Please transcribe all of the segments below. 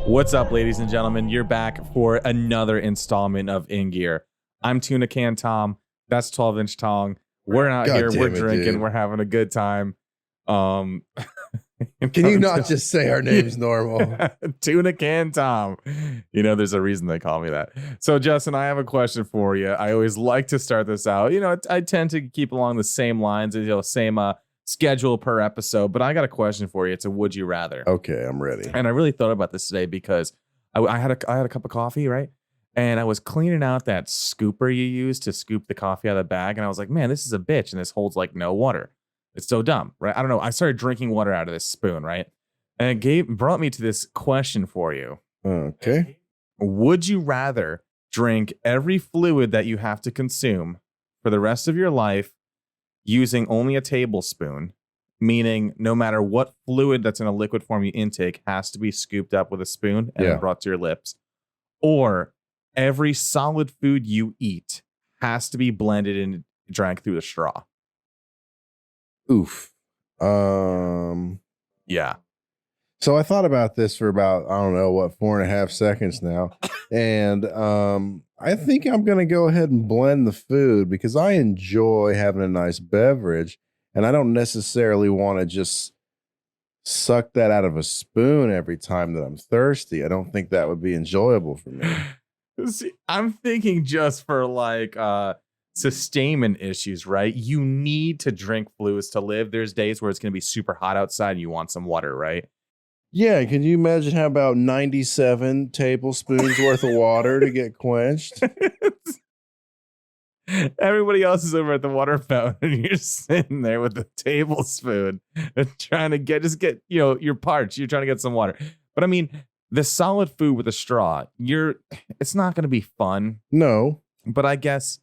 What's up, ladies and gentlemen? You're back for another installment of In Gear. I'm Tuna Can Tom. That's 12-inch Tong. We're out here. We're drinking. Dude. We're having a good time. Can you not just say our name's normal? Tuna Can Tom. You know, there's a reason they call me that. So, Justin, I have a question for you. I always like to start this out. You know, I tend to keep along the same lines, same schedule per episode, but I got a question for you. It's a would you rather. Okay, I'm ready. And I really thought about this today because I had a cup of coffee, right? And I was cleaning out that scooper you use to scoop the coffee out of the bag, and I was like, man, this is a bitch, and this holds like no water. It's so dumb, right? I don't know. I started drinking water out of this spoon, right? And it brought me to this question for you. Okay. Would you rather drink every fluid that you have to consume for the rest of your life using only a tablespoon, meaning no matter what fluid that's in a liquid form you intake has to be scooped up with a spoon and brought to your lips, or every solid food you eat has to be blended and drank through the straw? Oof. Yeah. So I thought about this for about, 4.5 seconds now. And I think I'm going to go ahead and blend the food because I enjoy having a nice beverage. And I don't necessarily want to just suck that out of a spoon every time that I'm thirsty. I don't think that would be enjoyable for me. See, I'm thinking just for like sustainment issues, right? You need to drink fluids to live. There's days where it's going to be super hot outside and you want some water, right? Yeah, can you imagine how about 97 tablespoons worth of water to get quenched? Everybody else is over at the water fountain and you're sitting there with a tablespoon and trying to get you're parched. You're trying to get some water. But I mean, the solid food with a straw, it's not going to be fun. No. But I guess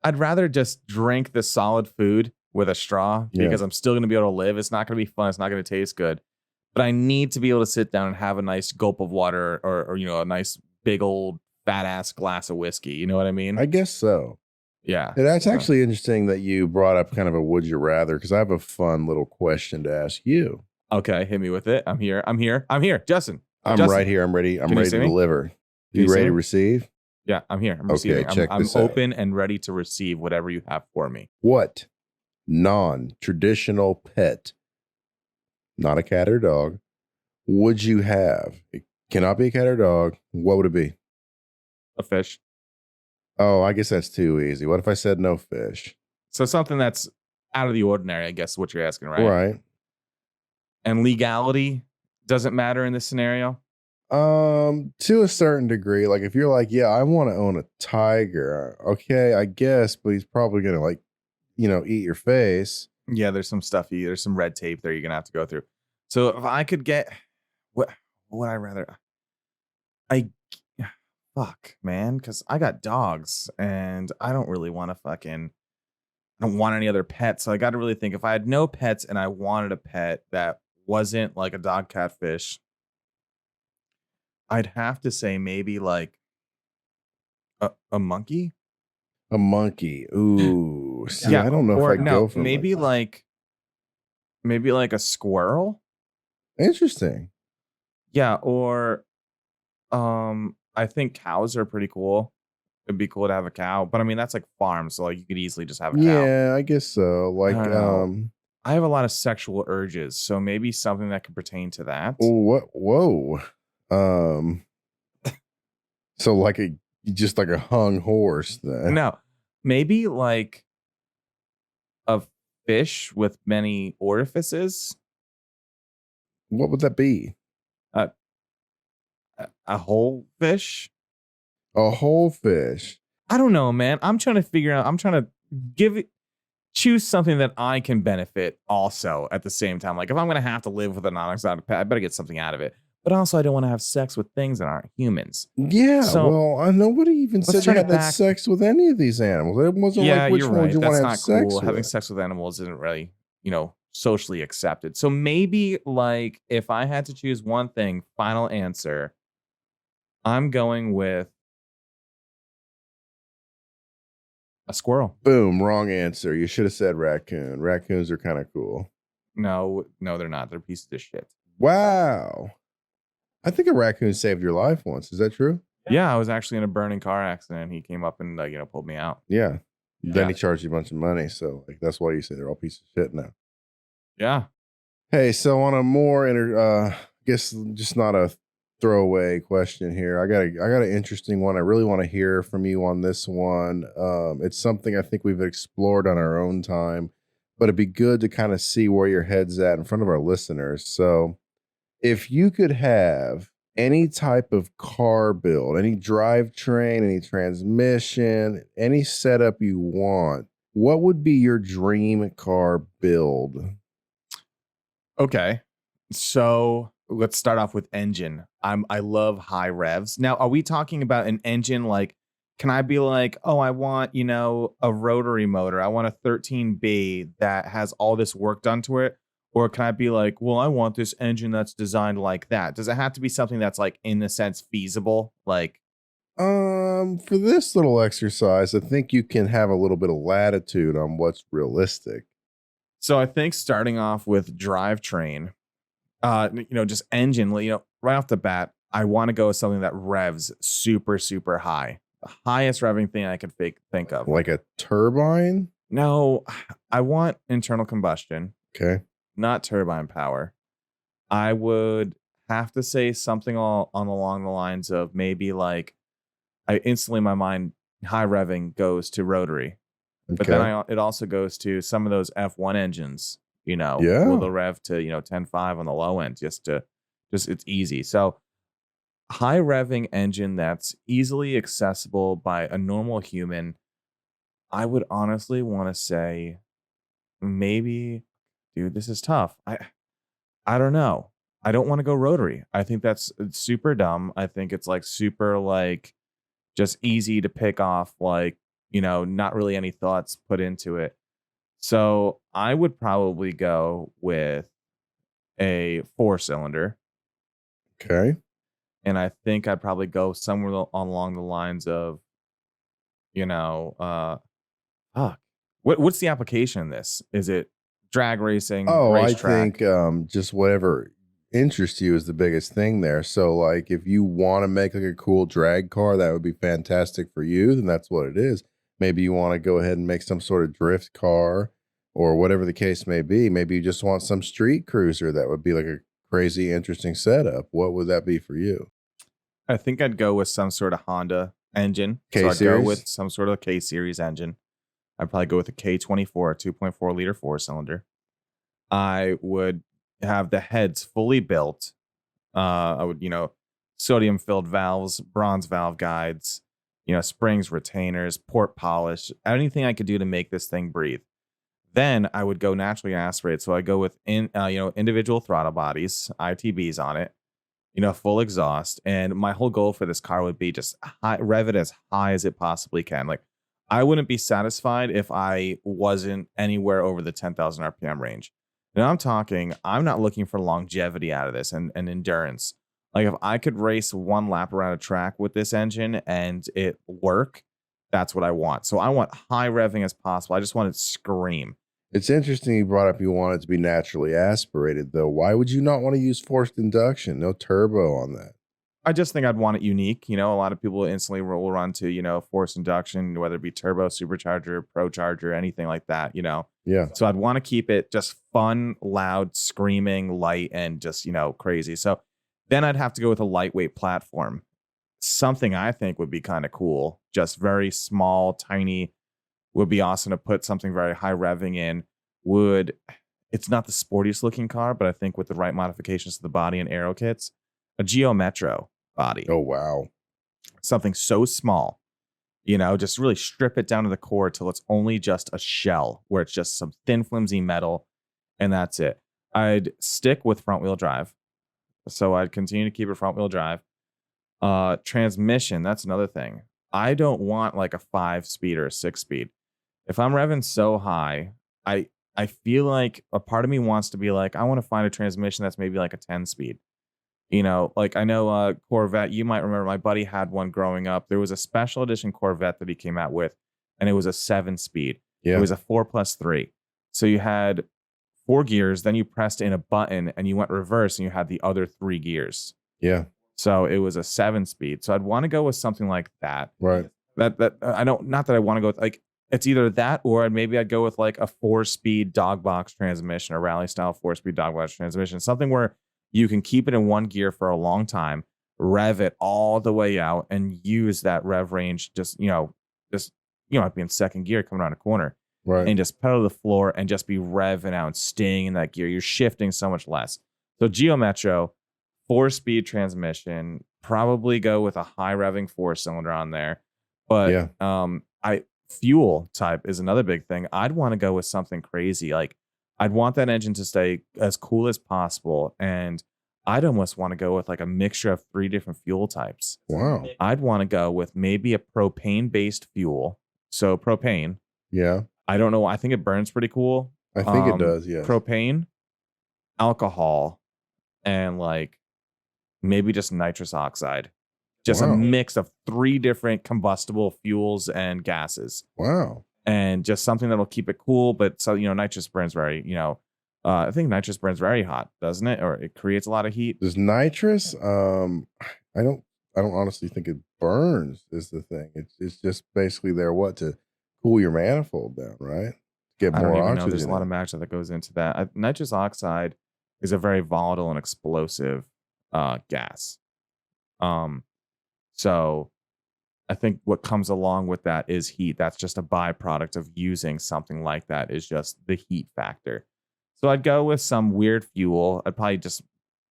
I'd rather just drink the solid food with a straw because I'm still going to be able to live. It's not going to be fun. It's not going to taste good. But I need to be able to sit down and have a nice gulp of water or a nice big old fat ass glass of whiskey. You know what I mean? I guess so. Yeah. That's actually interesting that you brought up kind of a would you rather, because I have a fun little question to ask you. Okay, hit me with it. I'm here. Justin. I'm right here. I'm ready. I'm ready to deliver. You ready to receive? Yeah, I'm here. I'm receiving. I'm open and ready to receive whatever you have for me. What non-traditional pet, not a cat or dog, would you have? It cannot be a cat or dog. What would it be? A fish. Oh, I guess that's too easy. What if I said no fish? So something that's out of the ordinary, I guess, is what you're asking, right? Right. And legality doesn't matter in this scenario? To a certain degree. Like if you're like, yeah, I want to own a tiger. Okay, I guess, but he's probably going to eat your face. Yeah, there's some stuff. There's some red tape there you're going to have to go through. So if I could get, what would I rather? Fuck, man, because I got dogs and I don't really want to I don't want any other pets. So I got to really think if I had no pets and I wanted a pet that wasn't like a dog, cat, fish, I'd have to say maybe like a monkey. A monkey. Ooh. See, yeah, I don't know if I go for maybe like a squirrel. Interesting. Yeah, or I think cows are pretty cool. It'd be cool to have a cow, but I mean that's like farm, so like you could easily just have a cow. Yeah, I guess so. Like I have a lot of sexual urges, so maybe something that could pertain to that. Whoa. So like just like a hung horse then. No, maybe like a fish with many orifices. What would that be? A whole fish? A whole fish? I don't know, man. I'm trying to figure out. I'm trying to choose something that I can benefit also at the same time. Like if I'm going to have to live with a non-exotic pet, I better get something out of it. But also I don't want to have sex with things that aren't humans. Yeah, so, well, nobody even said you had sex with any of these animals. It wasn't like which one you want to have sex with. Having sex with animals isn't really, socially accepted. So maybe like if I had to choose one thing, final answer, I'm going with a squirrel. Boom, wrong answer. You should have said raccoon. Raccoons are kind of cool. No, they're not. They're pieces of shit. Wow. I think a raccoon saved your life once. Is that true? Yeah, I was actually in a burning car accident. He came up and pulled me out. Yeah. Then Yeah. he charged you a bunch of money. So like that's why you say they're all pieces of shit now. Yeah. Hey, so on a more I guess just not a throwaway question here. I got an interesting one. I really want to hear from you on this one. It's something I think we've explored on our own time, but it'd be good to kind of see where your head's at in front of our listeners. So, if you could have any type of car build, any drivetrain, any transmission, any setup you want, what would be your dream car build? Okay. So let's start off with engine. I love high revs. Now, are we talking about an engine like, can I be like, oh, I want, a rotary motor. I want a 13B that has all this work done to it. Or can I be like, well, I want this engine that's designed like that? Does it have to be something that's like in the sense feasible? Like, For this little exercise, I think you can have a little bit of latitude on what's realistic. so I think starting off with drivetrain, just engine, right off the bat, I want to go with something that revs super, super high. The highest revving thing I could think of. Like a turbine? No, I want internal combustion, Okay. not turbine power. I would have to say something along the lines of maybe like I instantly in my mind high revving goes to rotary, but then Okay. it also goes to some of those F1 engines. Will Yeah. the rev to 10.5 on the low end just it's easy. So high revving engine that's easily accessible by a normal human. I would honestly want to say maybe, dude, this is tough. I don't know. I don't want to go rotary. I think it's super dumb. I think it's like super like just easy to pick off, like, not really any thoughts put into it. So I would probably go with a 4-cylinder. Okay. And I think I'd probably go somewhere along the lines of, you know, fuck. What's the application in this? Is it drag racing, Oh, I racetrack? think just whatever interests you is the biggest thing there. So like if you want to make like a cool drag car, that would be fantastic for you, then that's what it is. Maybe you want to go ahead and make some sort of drift car or whatever the case may be. Maybe you just want some street cruiser that would be like a crazy interesting setup. What would that be for you? I think I'd go with some sort of Honda engine. So K I'd go with series? some sort of K series engine. I'd probably go with a K24, a 2.4 liter 4-cylinder. I would have the heads fully built. I would, sodium filled valves, bronze valve guides, springs, retainers, port polish, anything I could do to make this thing breathe. Then I would go naturally aspirated. So I go with individual throttle bodies, ITBs on it, full exhaust. And my whole goal for this car would be just rev it as high as it possibly can. Like I wouldn't be satisfied if I wasn't anywhere over the 10,000 RPM range. And I'm not looking for longevity out of this and endurance. Like if I could race one lap around a track with this engine and it work, that's what I want. So I want high revving as possible. I just want it to scream. It's interesting you brought up you want it to be naturally aspirated though. Why would you not want to use forced induction? No turbo on that. I just think I'd want it unique. A lot of people instantly will run to, forced induction, whether it be turbo, supercharger, procharger, anything like that, Yeah. So I'd want to keep it just fun, loud, screaming, light, and just, crazy. So then I'd have to go with a lightweight platform. Something I think would be kind of cool, just very small, tiny, would be awesome to put something very high revving in. It's not the sportiest looking car, but I think with the right modifications to the body and aero kits, a Geo Metro body, Oh wow. something so small, just really strip it down to the core till it's only just a shell where it's just some thin, flimsy metal, and that's it. I'd stick with front wheel drive. So I'd continue to keep it front wheel drive. Transmission, that's another thing. I don't want like a 5-speed or a 6-speed. If I'm revving so high, I feel like a part of me wants to be like, I want to find a transmission that's maybe like a 10-speed. Like I know Corvette, you might remember my buddy had one growing up. There was a special edition Corvette that he came out with, and it was a 7-speed. It Yeah. was a 4+3. So you had 4 gears, then you pressed in a button and you went reverse and you had the other 3 gears. Yeah. So it was a 7-speed. So I'd want to go with something like that. Right. That I don't, not that I want to go with like, it's either that or maybe I'd go with like a 4-speed dog box transmission, a rally style 4-speed dog box transmission, something where you can keep it in one gear for a long time, rev it all the way out, and use that rev range. Just might be in second gear coming around a corner, Right. and just pedal to the floor and just be revving out and staying in that gear. You're shifting so much less. So Geo Metro, 4-speed transmission, probably go with a high revving 4-cylinder on there. But yeah. Fuel type is another big thing. I'd want to go with something crazy. Like I'd want that engine to stay as cool as possible. And I'd almost want to go with like a mixture of 3 different fuel types. Wow. I'd want to go with maybe a propane based fuel. So propane. Yeah. I don't know. I think it burns pretty cool. I think it does. Yeah. Propane, alcohol, and like maybe just nitrous oxide. Just a mix of 3 different combustible fuels and gases. Wow. And just something that'll keep it cool. But so, nitrous burns very, I think nitrous burns very hot, doesn't it? Or it creates a lot of heat. Does nitrous? I don't honestly think it burns is the thing. It's just basically there to cool your manifold down, right? Get more I don't even oxygen. know. There's a lot of matter that goes into that. Nitrous oxide is a very volatile and explosive gas. So I think what comes along with that is heat. That's just a byproduct of using something like that, is just the heat factor. So I'd go with some weird fuel. I'd probably just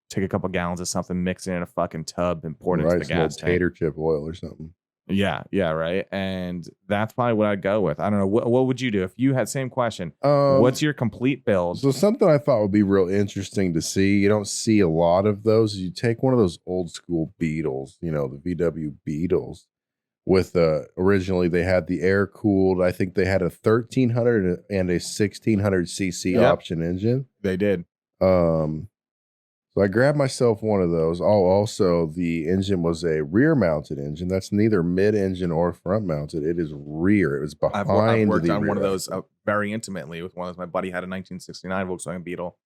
take a couple gallons of something, mix it in a fucking tub, and pour it into the gas tank. Tater chip oil or something. Yeah, right. And that's probably what I'd go with. I don't know. What would you do if you had same question? What's your complete build? So something I thought would be real interesting to see. You don't see a lot of those. You take one of those old school Beetles, the VW Beetles. With originally they had the air cooled. I think they had a 1300 and a 1600 cc option engine. They did. So I grabbed myself one of those. Oh, also the engine was a rear mounted engine. That's neither mid engine or front mounted. It is rear. It was behind. I've worked on one of those very intimately with one of my buddy had a 1969 Volkswagen Beetle,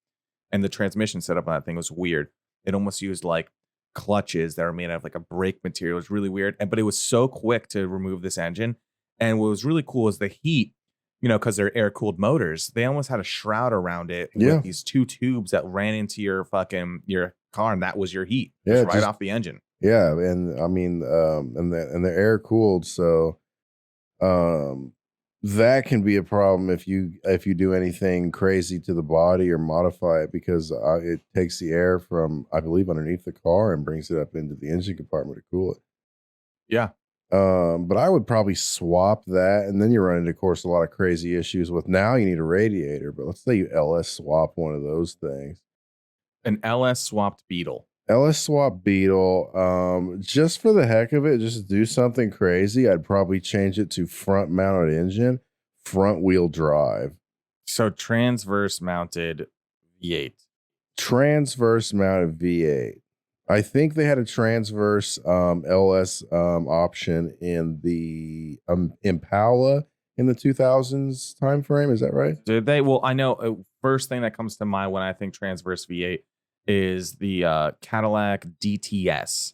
and the transmission setup on that thing was weird. It almost used like clutches that were made out of like a brake material. It was really weird, but it was so quick to remove this engine. And what was really cool is the heat, because they're air cooled motors, they almost had a shroud around it with these 2 tubes that ran into your car, and that was your heat. Yeah, right off the engine. Yeah, and I mean, and they're air cooled, so that can be a problem if you do anything crazy to the body or modify it, because it takes the air from, I believe, underneath the car and brings it up into the engine compartment to cool it. Yeah. But I would probably swap that, and then you run into, of course, a lot of crazy issues with now you need a radiator. But let's say you LS swap one of those things. An LS swapped Beetle. LS swap Beetle, just for the heck of it, just do something crazy. I'd probably change it to front mounted engine, front wheel drive. So transverse mounted V8. Transverse mounted V8. I think they had a transverse LS option in the Impala in the 2000s time frame. Is that right? Did they? Well, I know first thing that comes to mind when I think transverse V8 is the Cadillac DTS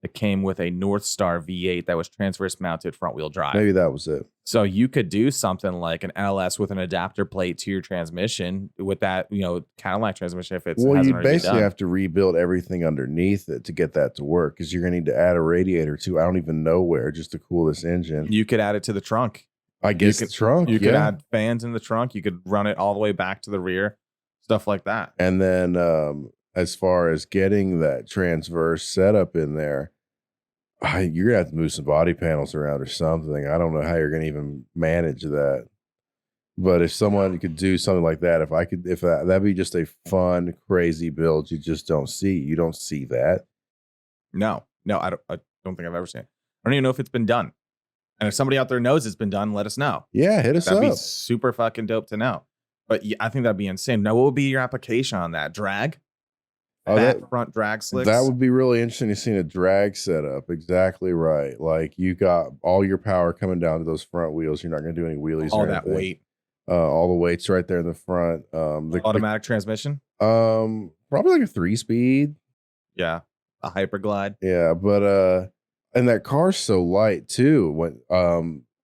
that came with a North Star V8 that was transverse mounted front wheel drive. Maybe that was it. So you could do something like an LS with an adapter plate to your transmission with that, Cadillac transmission. If it's you basically have to rebuild everything underneath it to get that to work, because you're going to need to add a radiator to I don't even know where, just to cool this engine. You could add it to the trunk. I guess the trunk. You could add fans in the trunk. You could run it all the way back to the rear, stuff like that. And then as far as getting that transverse setup in there, you're gonna have to move some body panels around or something. I don't know how you're gonna even manage that. But if someone could do something like that, if that'd be just a fun, crazy build you just don't see. You don't see that. No, I don't think I've ever seen it. I don't even know if it's been done. And if somebody out there knows it's been done, let us know. Yeah, hit us up. That'd be super fucking dope to know. But yeah, I think that'd be insane. Now, what would be your application on that? Drag? Front drag slicks? That would be really interesting to see a drag setup. Exactly right. Like you got all your power coming down to those front wheels. You're not going to do any wheelies. All that weight. All the weight's right there in the front. The automatic transmission? Probably like a 3-speed. Yeah. A hyperglide. Yeah, but and that car's so light too. When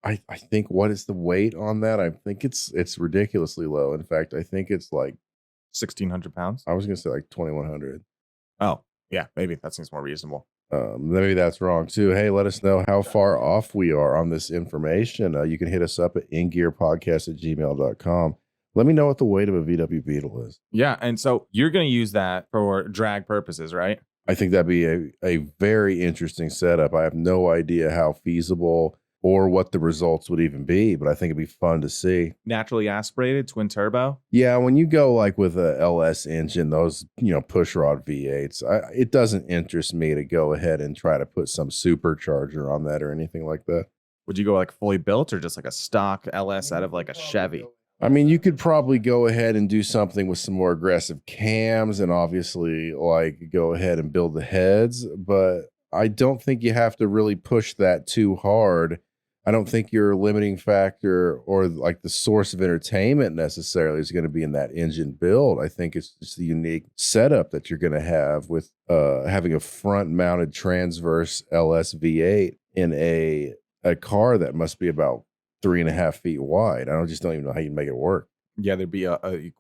I think what is the weight on that? I think it's ridiculously low. In fact, I think it's like 1,600 pounds. I was gonna say like 2,100. Oh, yeah, maybe that seems more reasonable. Maybe that's wrong too. Hey, let us know how far off we are on this information. You can hit us up at ingearpodcast@gmail.com. Let me know what the weight of a VW Beetle is. Yeah, and so you're going to use that for drag purposes, right? I think that'd be a very interesting setup. I have no idea how feasible or what the results would even be, but I think it'd be fun to see. Naturally aspirated, twin turbo. Yeah, when you go like with a LS engine, those push rod V8s, it doesn't interest me to go ahead and try to put some supercharger on that or anything like that. Would you go like fully built or just like a stock LS out of like a Chevy? I mean, you could probably go ahead and do something with some more aggressive cams and obviously like go ahead and build the heads, but I don't think you have to really push that too hard. I don't think your limiting factor or like the source of entertainment necessarily is going to be in that engine build. I think it's just the unique setup that you're going to have with having a front mounted transverse LS V8 in a car that must be about 3.5 feet wide. I just don't even know how you make it work. Yeah, there'd be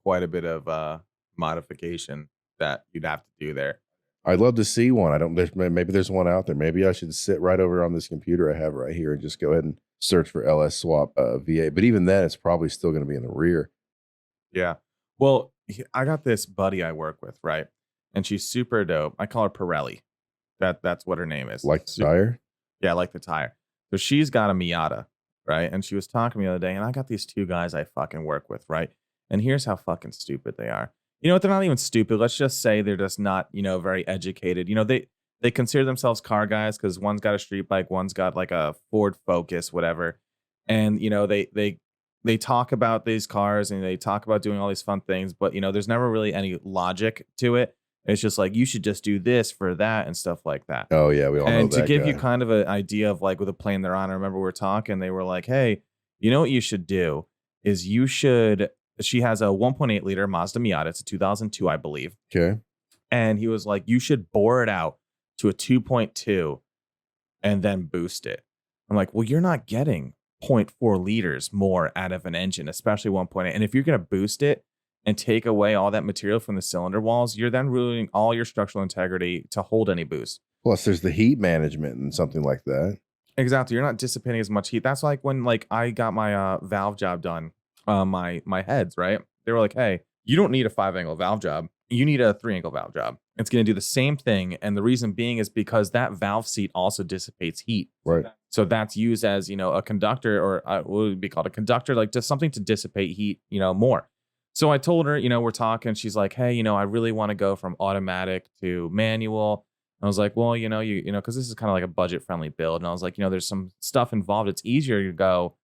quite a bit of modification that you'd have to do there. I'd love to see one. Maybe there's one out there. Maybe I should sit right over on this computer I have right here and just go ahead and search for LS swap V8. But even then, it's probably still going to be in the rear. Yeah. Well, I got this buddy I work with, right? And she's super dope. I call her Pirelli. That's what her name is. Like the tire? Yeah, like the tire. So she's got a Miata, right? And she was talking to me the other day, and I got these two guys I fucking work with, right? And here's how fucking stupid they are. You know what? They're not even stupid. Let's just say they're just not, very educated. They consider themselves car guys because one's got a street bike, one's got like a Ford Focus, whatever. And they talk about these cars and they talk about doing all these fun things, but there's never really any logic to it. It's just like you should just do this for that and stuff like that. Oh yeah, we all know that. And to give guy. you kind of an idea of like with the plane they're on, I remember we were talking. They were like, "Hey, you know what you should do is you should." She has a 1.8 liter Mazda Miata. It's a 2002, I believe. Okay. And he was like, "You should bore it out to a 2.2 and then boost it." I'm like, "Well, you're not getting 0.4 liters more out of an engine, especially 1.8. And if you're going to boost it and take away all that material from the cylinder walls, you're then ruining all your structural integrity to hold any boost." Plus, there's the heat management and something like that. Exactly. You're not dissipating as much heat. That's like when I got my valve job done, my heads, right? They were like, "Hey, you don't need a 5-angle valve job. You need a 3-angle valve job. It's going to do the same thing." And the reason being is because that valve seat also dissipates heat. Right. So that's used as, a conductor or what would be called a conductor, like just something to dissipate heat, more. So I told her, we're talking. She's like, "Hey, I really want to go from automatic to manual." I was like, "Well, because this is kind of like a budget friendly build." And I was like, there's some stuff involved. It's easier to go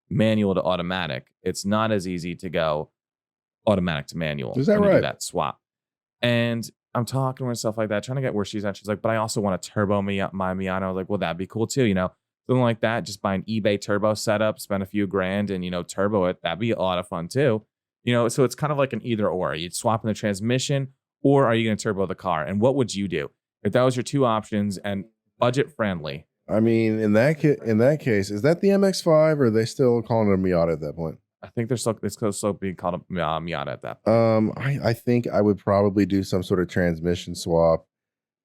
manual to automatic. It's not as easy to go automatic to manual. Is that when right? You do that swap. And I'm talking to her and stuff like that, trying to get where she's at. She's like, "But I also want to turbo my Miata." I was like, "Well, that'd be cool too. Something like that. Just buy an eBay turbo setup, spend a few grand and, turbo it. That'd be a lot of fun too. So it's kind of like an either or. You'd swap in the transmission or are you going to turbo the car? And what would you do if that was your two options and budget friendly? I mean, in that case, is that the MX-5 or are they still calling it a Miata at that point? I think it's still being called a Miata at that point. I think I would probably do some sort of transmission swap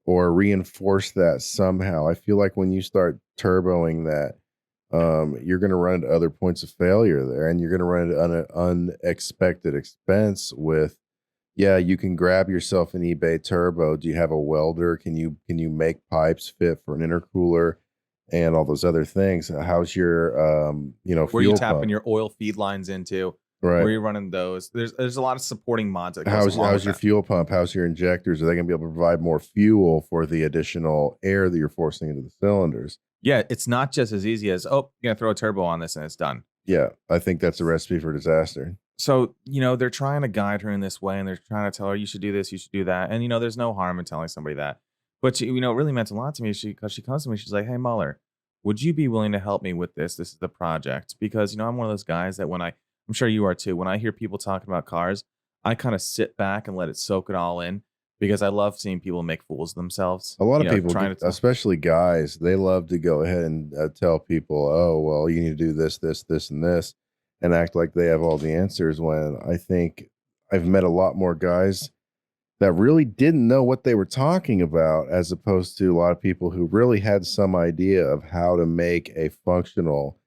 or reinforce that somehow. I feel like when you start turboing that, you're going to run into other points of failure there, and you're going to run into an unexpected expense with, yeah, you can grab yourself an eBay turbo. Do you have a welder? Can you make pipes fit for an intercooler and all those other things? How's your, where fuel you tapping pump? your oil feed lines into? Right. Where you're running those? There's a lot of supporting mods. That How's your fuel pump? How's your injectors? Are they going to be able to provide more fuel for the additional air that you're forcing into the cylinders? Yeah, it's not just as easy as, "Oh, you're going to throw a turbo on this and it's done." Yeah, I think that's a recipe for disaster. So, they're trying to guide her in this way and they're trying to tell her, "You should do this, you should do that." And, there's no harm in telling somebody that. But, it really meant a lot to me because she comes to me, she's like, "Hey, Muller, would you be willing to help me with this? This is the project." Because, I'm one of those guys that I'm sure you are too. When I hear people talking about cars, I kind of sit back and let it soak it all in because I love seeing people make fools of themselves. A lot You of know, people, trying to especially guys, they love to go ahead and tell people, "Oh, well, you need to do this, this, this, and this," and act like they have all the answers. When I think I've met a lot more guys that really didn't know what they were talking about, as opposed to a lot of people who really had some idea of how to make a functional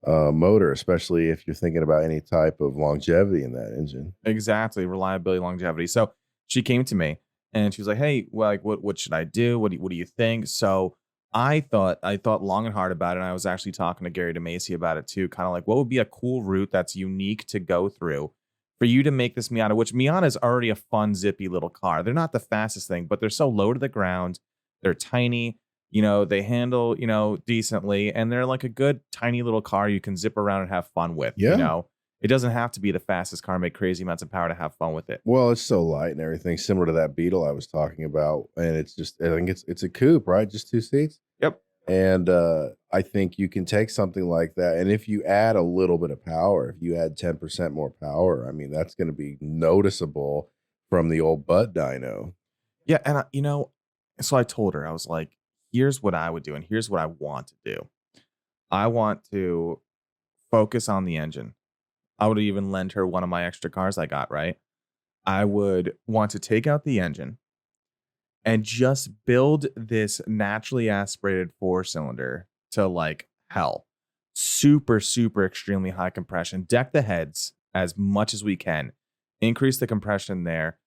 motor, especially if you're thinking about any type of longevity in that engine. exactly reliability, longevity. So she came to me and she was like, "Hey, well, like, what should I do? What do you think?" So I thought long and hard about it. And I was actually talking to Gary DeMacy about it too, kind of like what would be a cool route that's unique to go through for you to make this Miata, which Miata is already a fun, zippy little car. They're not the fastest thing, but they're so low to the ground. They're tiny. You know, they handle, decently, and they're like a good tiny little car you can zip around and have fun with. Yeah. It doesn't have to be the fastest car, make crazy amounts of power to have fun with it. Well, it's so light and everything, similar to that Beetle I was talking about, and it's just I think it's a coupe, right? Just 2 seats, Yep. and, I think you can take something like that, and if you add a little bit of power, if you add 10% more power, I mean, that's gonna be noticeable from the old butt dyno. Yeah, and so I told her, I was like, "Here's what I would do, and here's what I want to do. I want to focus on the engine." I would even lend her one of my extra cars I got, right? I would want to take out the engine and just build this naturally aspirated four-cylinder to like hell. Super, super extremely high compression. Deck the heads as much as we can. Increase the compression there.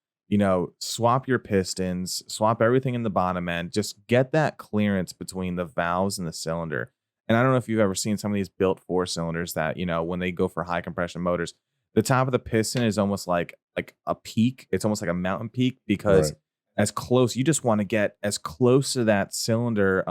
Swap your pistons, swap everything in the bottom end. Just get that clearance between the valves and the cylinder. And I don't know if you've ever seen some of these built four cylinders that, when they go for high compression motors, the top of the piston is almost like a peak. It's almost like a mountain peak because Right. you just want to get as close to that cylinder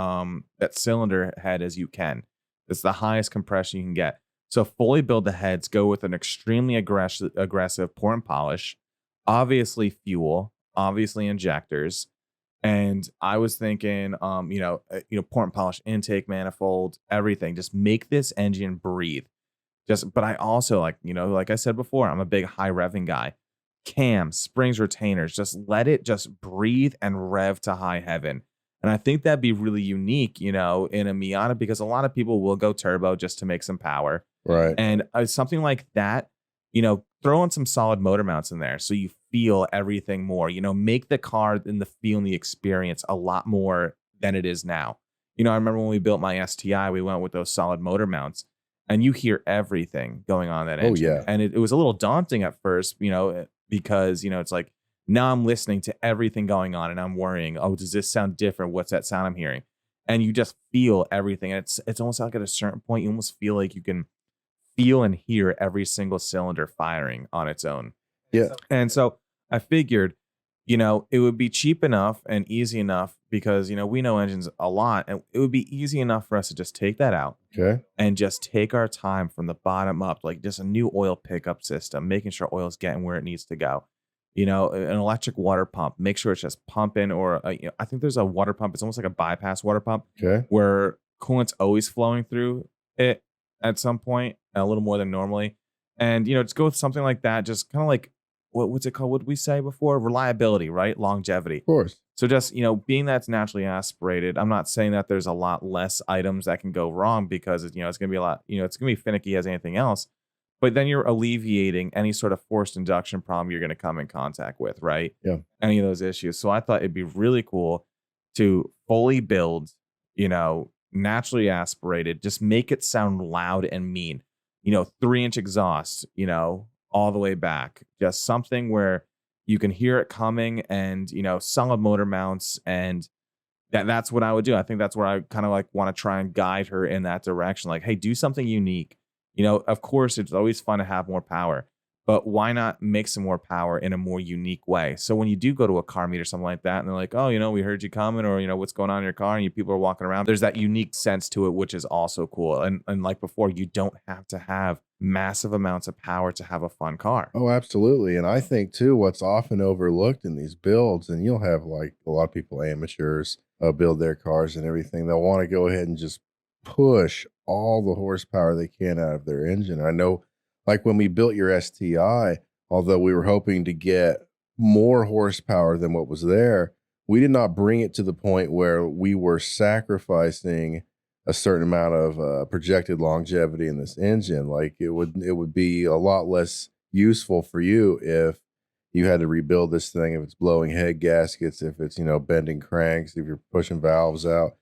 head as you can. It's the highest compression you can get. So fully build the heads, go with an extremely aggressive pour and polish, obviously fuel, obviously injectors. And I was thinking, pour and polish intake manifold, everything. Just make this engine breathe. But I also like I said before, I'm a big high revving guy. Cams, springs, retainers, just let it just breathe and rev to high heaven. And I think that'd be really unique, in a Miata because a lot of people will go turbo just to make some power. Right. And something like that, throw in some solid motor mounts in there so you feel everything more. Make the car and the feel and the experience a lot more than it is now. I remember when we built my STI, we went with those solid motor mounts and you hear everything going on in that Oh, engine. yeah. And it was a little daunting at first, because, it's like now I'm listening to everything going on and I'm worrying, oh, does this sound different? What's that sound I'm hearing? And you just feel everything. And it's almost like at a certain point, you almost feel like you can feel and hear every single cylinder firing on its own. Yeah. And so I figured, it would be cheap enough and easy enough because, we know engines a lot. And it would be easy enough for us to just take that out Okay. and just take our time from the bottom up, like just a new oil pickup system, making sure oil's getting where it needs to go. An electric water pump, make sure it's just pumping or, I think there's a water pump. It's almost like a bypass water pump Okay. where coolant's always flowing through it at some point, a little more than normally. And, just go with something like that. Just kind of like, what's it called? What did we say before? Reliability, right? Longevity. Of course. So just, being that's naturally aspirated, I'm not saying that there's a lot less items that can go wrong because, it's going to be a lot, it's going to be finicky as anything else. But then you're alleviating any sort of forced induction problem you're going to come in contact with, right? Yeah. Any of those issues. So I thought it'd be really cool to fully build, naturally aspirated, just make it sound loud and mean, 3-inch exhaust, all the way back, just something where you can hear it coming and, solid motor mounts. And that's what I would do. I think that's where I kind of like want to try and guide her in that direction. Like, hey, do something unique. Of course, it's always fun to have more power, but why not make some more power in a more unique way? So when you do go to a car meet or something like that, and they're like, oh, we heard you coming, or, what's going on in your car, and people are walking around, there's that unique sense to it, which is also cool. And like before, you don't have to have massive amounts of power to have a fun car. Oh, absolutely. And I think too, what's often overlooked in these builds, and you'll have like a lot of people, amateurs, build their cars and everything. They'll want to go ahead and just push all the horsepower they can out of their engine. I know, like when we built your STI, although we were hoping to get more horsepower than what was there. We did not bring it to the point where we were sacrificing a certain amount of projected longevity in this engine. Like it would be a lot less useful for you if you had to rebuild this thing, if it's blowing head gaskets, if it's, bending cranks, if you're pushing valves out.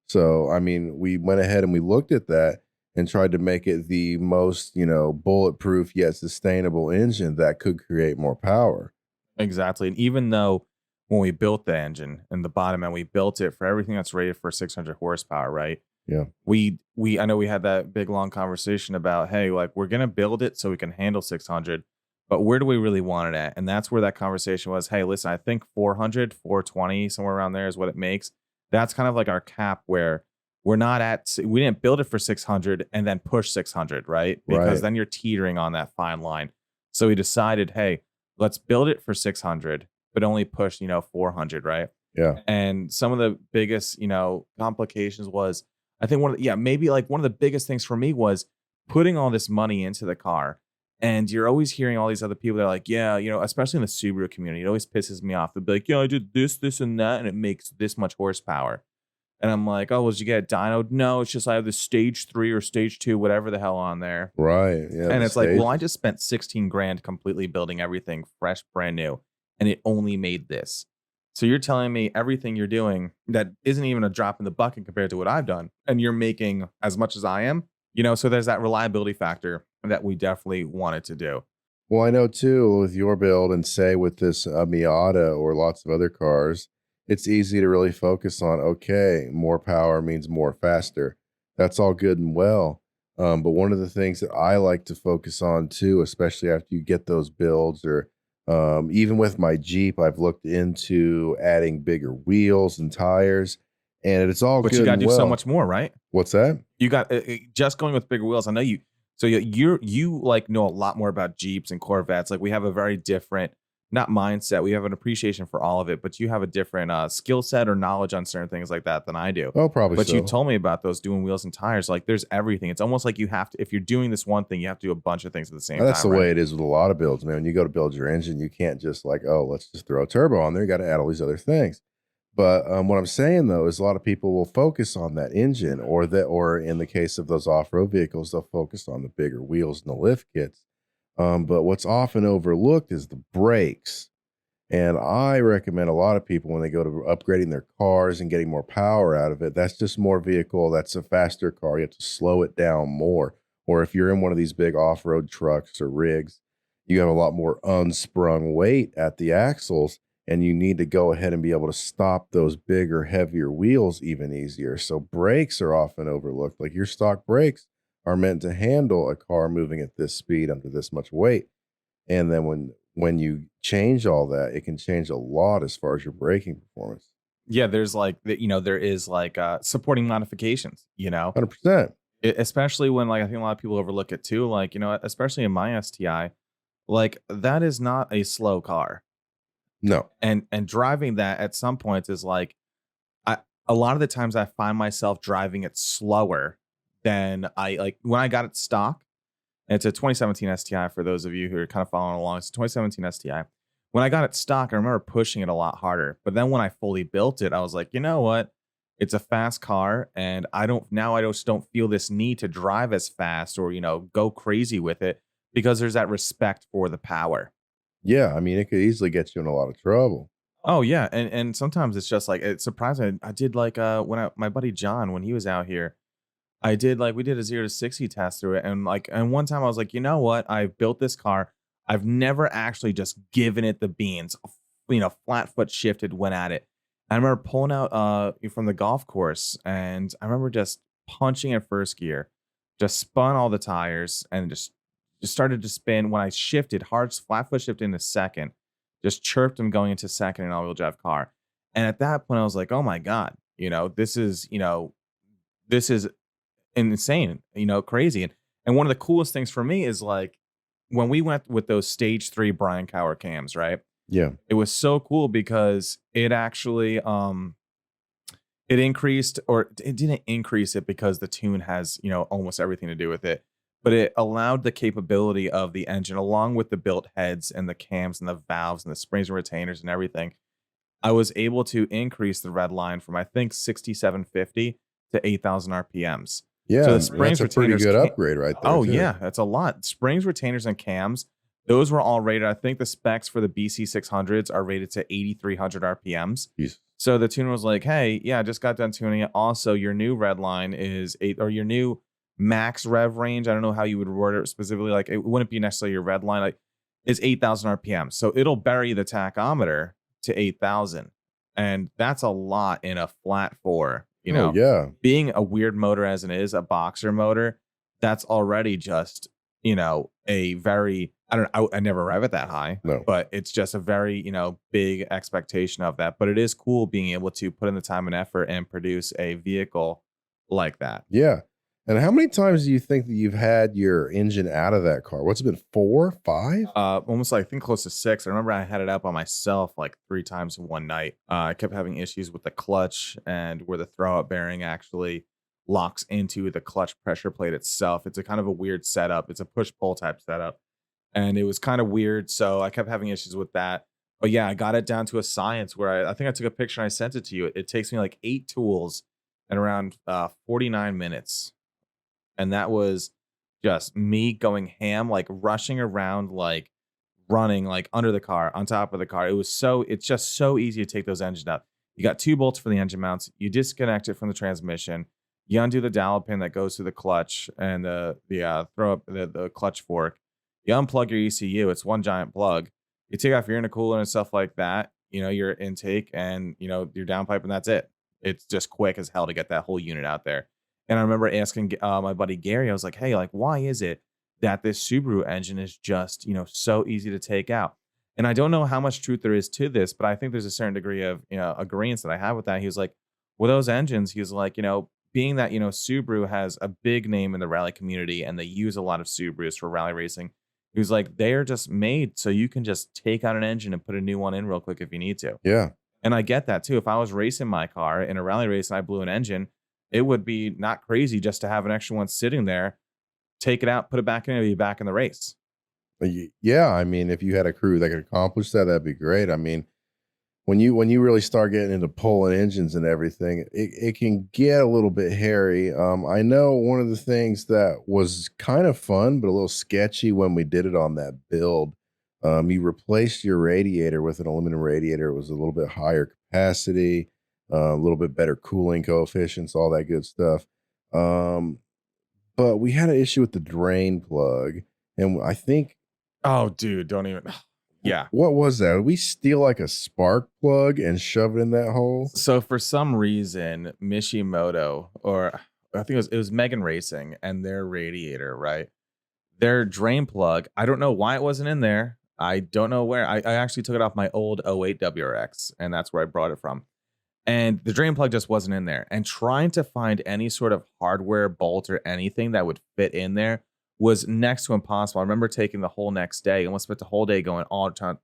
So, I mean, we went ahead and we looked at that and tried to make it the most, bulletproof yet sustainable engine that could create more power. Exactly. And even though when we built the engine and the bottom end, we built it for everything that's rated for 600 horsepower, right? Yeah. We I know we had that big long conversation about, hey, like we're gonna build it so we can handle 600, but where do we really want it at? And that's where that conversation was. Hey, listen, I think 400, 420, somewhere around there is what it makes. That's kind of like our cap where we didn't build it for 600 and then push 600, right? Because Right. then you're teetering on that fine line. So we decided, hey, let's build it for 600, but only push, 400, right? Yeah. And some of the biggest, complications was, I think maybe like one of the biggest things for me was putting all this money into the car. And you're always hearing all these other people that are like, yeah, especially in the Subaru community, it always pisses me off. They'll be like, yeah, I did this, this, and that, and it makes this much horsepower. And I'm like, oh, well, did you get a dyno? No, it's just I have the stage 3 or stage 2, whatever the hell on there. Right. Yeah. And the it's like, well, I stage. just spent 16 grand completely building everything fresh, brand new, and it only made this. So you're telling me everything you're doing that isn't even a drop in the bucket compared to what I've done, and you're making as much as I am, so there's that reliability factor that we definitely wanted to do. Well, I know too with your build and say with this Miata or lots of other cars, it's easy to really focus on, okay, more power means more faster. That's all good and well. But one of the things that I like to focus on too, especially after you get those builds or even with my Jeep, I've looked into adding bigger wheels and tires, and it's all But you good got to and do so well. much more, right? What's that? You got just going with bigger wheels. I know you. So you like know a lot more about Jeeps and Corvettes. Like we have a very different, not mindset. We have an appreciation for all of it, but you have a different skill set or knowledge on certain things like that than I do. Oh, probably But you so. told me about those doing wheels and tires. Like there's everything. It's almost like you have to, if you're doing this one thing, you have to do a bunch of things at the same That's time, the right? way it is with a lot of builds, man. When you go to build your engine, you can't just like, oh, let's just throw a turbo on there. You got to add all these other things. But what I'm saying though is a lot of people will focus on that engine, or in the case of those off-road vehicles, they'll focus on the bigger wheels and the lift kits. But what's often overlooked is the brakes. And I recommend a lot of people when they go to upgrading their cars and getting more power out of it, that's just more vehicle. That's a faster car. You have to slow it down more. Or if you're in one of these big off-road trucks or rigs, you have a lot more unsprung weight at the axles, and you need to go ahead and be able to stop those bigger, heavier wheels even easier. So brakes are often overlooked. Like your stock brakes are meant to handle a car moving at this speed under this much weight. And then when you change all that, it can change a lot as far as your braking performance. Yeah, there's like, there is like supporting modifications, 100%. Especially when like I think a lot of people overlook it too. Like, especially in my STI, like that is not a slow car. No. And driving that at some points is like a lot of the times I find myself driving it slower than I like when I got it stock. And it's a 2017 STI for those of you who are kind of following along. It's a 2017 STI. When I got it stock, I remember pushing it a lot harder. But then when I fully built it, I was like, you know what? It's a fast car, and I just don't feel this need to drive as fast or go crazy with it because there's that respect for the power. Yeah, I mean, it could easily get you in a lot of trouble. Oh yeah, and sometimes it's just like it's surprising. I did like my buddy John, when he was out here, I did like we did a 0 to 60 test through it, and one time I was like, you know what? I built this car. I've never actually just given it the beans, flat foot shifted, went at it. I remember pulling out from the golf course, and I remember just punching in first gear, just spun all the tires, and just started to spin. When I shifted hard, flat foot shifted into second, just chirped him going into second in an all-wheel drive car. And at that point, I was like, oh my God, this is insane, crazy. And one of the coolest things for me is like when we went with those stage 3 Brian Cower cams, right? Yeah. It was so cool because it actually it increased, or it didn't increase it because the tune has, almost everything to do with it. but it allowed the capability of the engine along with the built heads and the cams and the valves and the springs and retainers and everything. I was able to increase the red line from I think 6750 to 8,000 RPMs. So Yeah, the and that's springs a pretty retainers good upgrade right there oh too. yeah, that's a lot. Springs retainers and cams, those were all rated. I think the specs for the BC 600s are rated to 8,300 RPMs. Jeez. So the tuner was like, "Hey, yeah, I just got done tuning it. Also, your new red line is eight, or your new max rev range. I don't know how you would word it specifically. Like, it wouldn't be necessarily your red line. Like, is 8,000 RPM. So it'll bury the tachometer to 8,000, and that's a lot in a flat four. Oh yeah. Being a weird motor as it is, a boxer motor, that's already just a very I don't know, I never rev it that high, No. but it's just a very, big expectation of that. But it is cool being able to put in the time and effort and produce a vehicle like that. Yeah. And how many times do you think that you've had your engine out of that car? What's it been? 4, 5? Almost like I think close to 6. I remember I had it out by myself like 3 times in one night. I kept having issues with the clutch and where the throw up bearing actually locks into the clutch pressure plate itself. It's a kind of a weird setup. It's a push pull type setup. And it was kind of weird. So I kept having issues with that. But yeah, I got it down to a science where I think I took a picture and I sent it to you. It takes me like 8 tools and around 49 minutes. And that was just me going ham, like rushing around, like running, like under the car, on top of the car. It's just so easy to take those engines out. You got 2 bolts for the engine mounts. You disconnect it from the transmission. You undo the dowel pin that goes through the clutch and the throw up the clutch fork. You unplug your ECU. It's one giant plug. You take off your intercooler and stuff like that, your intake and, your downpipe, and that's it. It's just quick as hell to get that whole unit out there. And I remember asking my buddy Gary, I was like, hey, like, why is it that this Subaru engine is just, so easy to take out? And I don't know how much truth there is to this, but I think there's a certain degree of, agreement that I have with that. He was like, with those engines, he was like, being that, Subaru has a big name in the rally community and they use a lot of Subarus for rally racing. He was like, they are just made so you can just take out an engine and put a new one in real quick if you need to. Yeah. And I get that too. If I was racing my car in a rally race and I blew an engine, it would be not crazy just to have an extra one sitting there, take it out, put it back in, and be back in the race. Yeah. I mean, if you had a crew that could accomplish that, that'd be great. I mean, when you really start getting into pulling engines and everything, it can get a little bit hairy. I know one of the things that was kind of fun, but a little sketchy when we did it on that build, you replaced your radiator with an aluminum radiator. It was a little bit higher capacity, a little bit better cooling coefficients, all that good stuff. But we had an issue with the drain plug, and I think, oh, dude, don't even. Yeah. What was that? Did we steal like a spark plug and shove it in that hole? So for some reason, Mishimoto, or I think it was Megan Racing, and their radiator, right? Their drain plug, I don't know why it wasn't in there. I don't know where. I actually took it off my old 08 WRX, and that's where I brought it from. And the drain plug just wasn't in there. And trying to find any sort of hardware bolt or anything that would fit in there was next to impossible. I remember taking the whole next day, almost spent the whole day going all to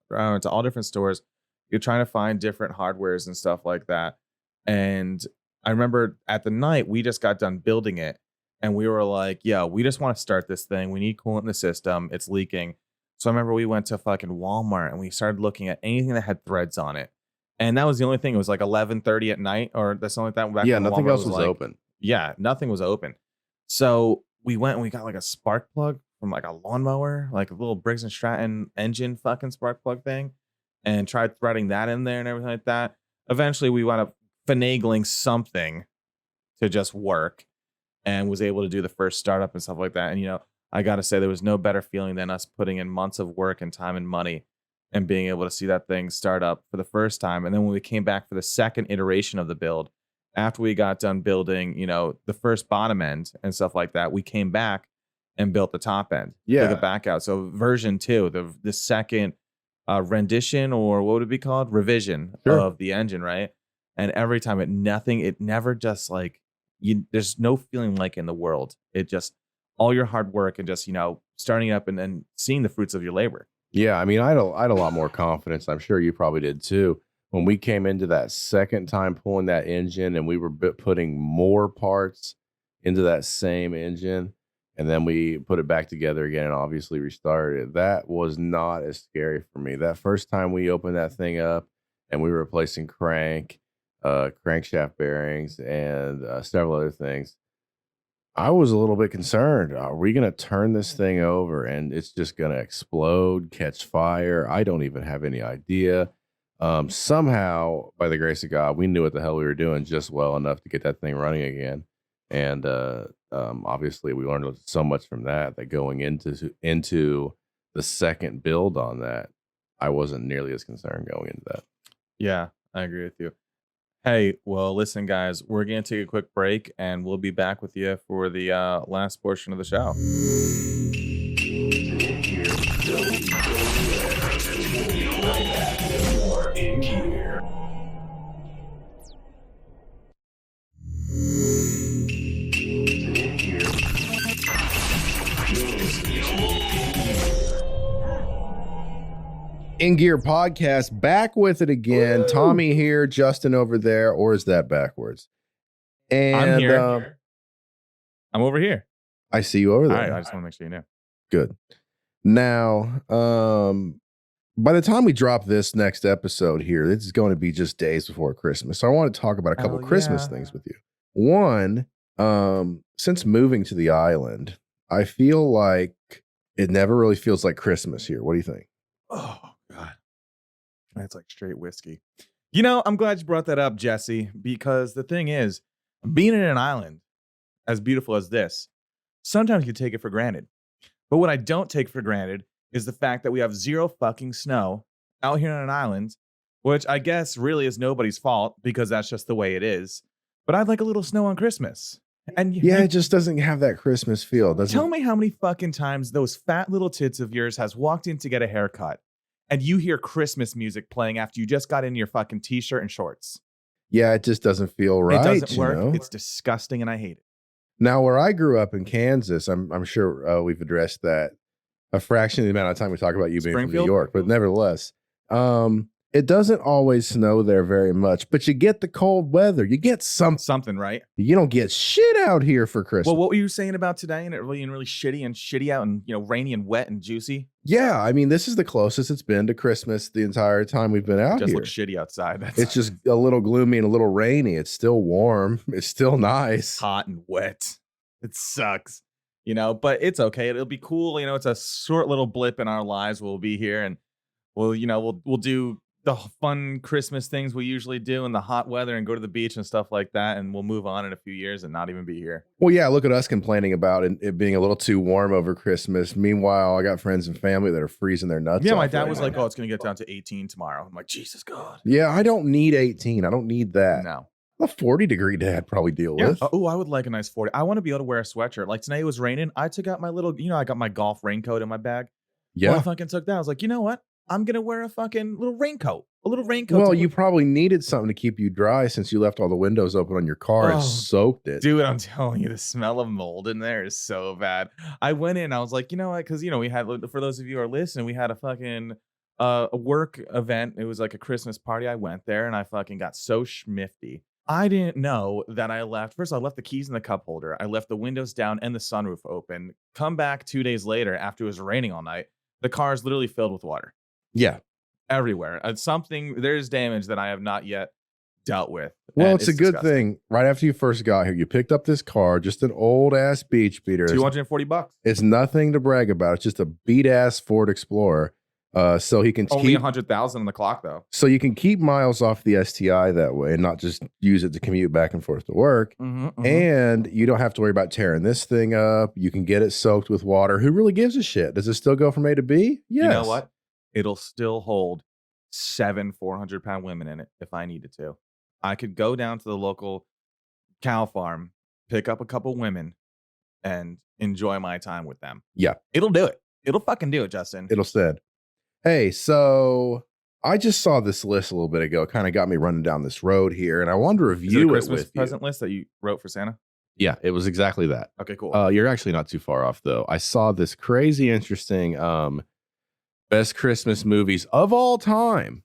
all different stores. You're trying to find different hardwares and stuff like that. And I remember at the night, we just got done building it. And we were like, yeah, we just want to start this thing. We need coolant in the system. It's leaking. So I remember we went to fucking Walmart and we started looking at anything that had threads on it. And that was the only thing. It was like 11:30 at night, or that's the only thing. Back Yeah, when nothing Walmart else was like, open. Yeah, nothing was open. So we went and we got like a spark plug from like a lawnmower, like a little Briggs and Stratton engine fucking spark plug thing, and tried threading that in there and everything like that. Eventually, we wound up finagling something to just work, and was able to do the first startup and stuff like that. And I got to say, there was no better feeling than us putting in months of work and time and money and being able to see that thing start up for the first time. And then when we came back for the second iteration of the build, after we got done building, the first bottom end and stuff like that, we came back and built the top end. Yeah. Took it back out. So version 2, the second rendition, or what would it be called? Revision of the engine, right? And every time it never just like, there's no feeling like in the world. It just, all your hard work and just, starting up and then seeing the fruits of your labor. Yeah, I mean, I had a lot more confidence. I'm sure you probably did too. When we came into that second time pulling that engine and we were putting more parts into that same engine, and then we put it back together again and obviously restarted it. That was not as scary for me. That first time we opened that thing up and we were replacing crankshaft bearings, and several other things, I was a little bit concerned. Are we going to turn this thing over and it's just going to explode, catch fire? I don't even have any idea. Somehow, by the grace of God, we knew what the hell we were doing just well enough to get that thing running again. And obviously, we learned so much from that going into the second build on that, I wasn't nearly as concerned going into that. Yeah, I agree with you. Hey, well, listen, guys, we're going to take a quick break, and we'll be back with you for the last portion of the show. In Gear Podcast, back with it again. Woo! Tommy here, Justin over there, or is that backwards? And I'm here. I'm over here. I see you over there. All right, I just want to make sure you know. Good. Now, by the time we drop this next episode here, this is going to be just days before Christmas. So I want to talk about a couple Christmas things with you. One, since moving to the island, I feel like it never really feels like Christmas here. What do you think? Oh, God. That's like straight whiskey. You know, I'm glad you brought that up, Jesse, because the thing is, being in an island as beautiful as this, sometimes you take it for granted. But what I don't take for granted is the fact that we have zero fucking snow out here on an island, which I guess really is nobody's fault because that's just the way it is. But I'd like a little snow on Christmas. And yeah, it just doesn't have that Christmas feel, doesn't it? Tell me how many fucking times those fat little tits of yours has walked in to get a haircut and you hear Christmas music playing after you just got in your fucking t-shirt and shorts. Yeah, it just doesn't feel right. It doesn't work. Know? It's disgusting and I hate it. Now, where I grew up in Kansas, I'm sure we've addressed that a fraction of the amount of time we talk about you being from New York, but nevertheless, it doesn't always snow there very much, but you get the cold weather. You get something, right? You don't get shit out here for Christmas. Well, what were you saying about today? And it really shitty out and rainy and wet and juicy. Yeah, I mean, this is the closest it's been to Christmas the entire time we've been out here. It just looks shitty outside. It's just a little gloomy and a little rainy. It's still warm. It's still nice. Hot and wet. It sucks, but it's okay. It'll be cool. It's a short little blip in our lives. We'll be here and we'll do the fun Christmas things we usually do in the hot weather and go to the beach and stuff like that. And we'll move on in a few years and not even be here. Well, yeah, look at us complaining about it being a little too warm over Christmas. Meanwhile, I got friends and family that are freezing their nuts. Yeah, my dad was like, oh, it's going to get down to 18 tomorrow. I'm like, Jesus God. Yeah, I don't need 18. I don't need that. No. A 40-degree day I'd probably deal with. Oh, I would like a nice 40. I want to be able to wear a sweatshirt. Like today it was raining. I took out my little, I got my golf raincoat in my bag. Yeah. When I fucking took that, I was like, you know what? I'm going to wear a fucking little raincoat. A little raincoat. Well, you probably needed something to keep you dry since you left all the windows open on your car and soaked it. Dude, I'm telling you, the smell of mold in there is so bad. I went in, I was like, you know what? Because, we had, for those of you who are listening, we had a fucking a work event. It was like a Christmas party. I went there and I fucking got so schmifty. I didn't know that I left. First, I left the keys in the cup holder. I left the windows down and the sunroof open. Come back 2 days later after it was raining all night. The car is literally filled with water. Yeah. Everywhere. There's damage that I have not yet dealt with. Well, it's a good thing. Right after you first got here, you picked up this car, just an old ass beach beater. $240. It's nothing to brag about. It's just a beat ass Ford Explorer. So he can only 100,000 on the clock though. So you can keep miles off the STI that way and not just use it to commute back and forth to work. And you don't have to worry about tearing this thing up. You can get it soaked with water. Who really gives a shit? Does it still go from A to B? Yes. You know what? It'll still hold 7 400-pound women in it if I needed to. I could go down to the local cow farm, pick up a couple women, and enjoy my time with them. Yeah. It'll do it. It'll fucking do it, Justin. It'll stand. Hey, so I just saw this list a little bit ago. It kind of got me running down this road here, and I wanted to review it Christmas with present you. list that you wrote for Santa? Yeah, it was exactly that. Okay, cool. You're actually not too far off, though. I saw this crazy interesting best Christmas movies of all time.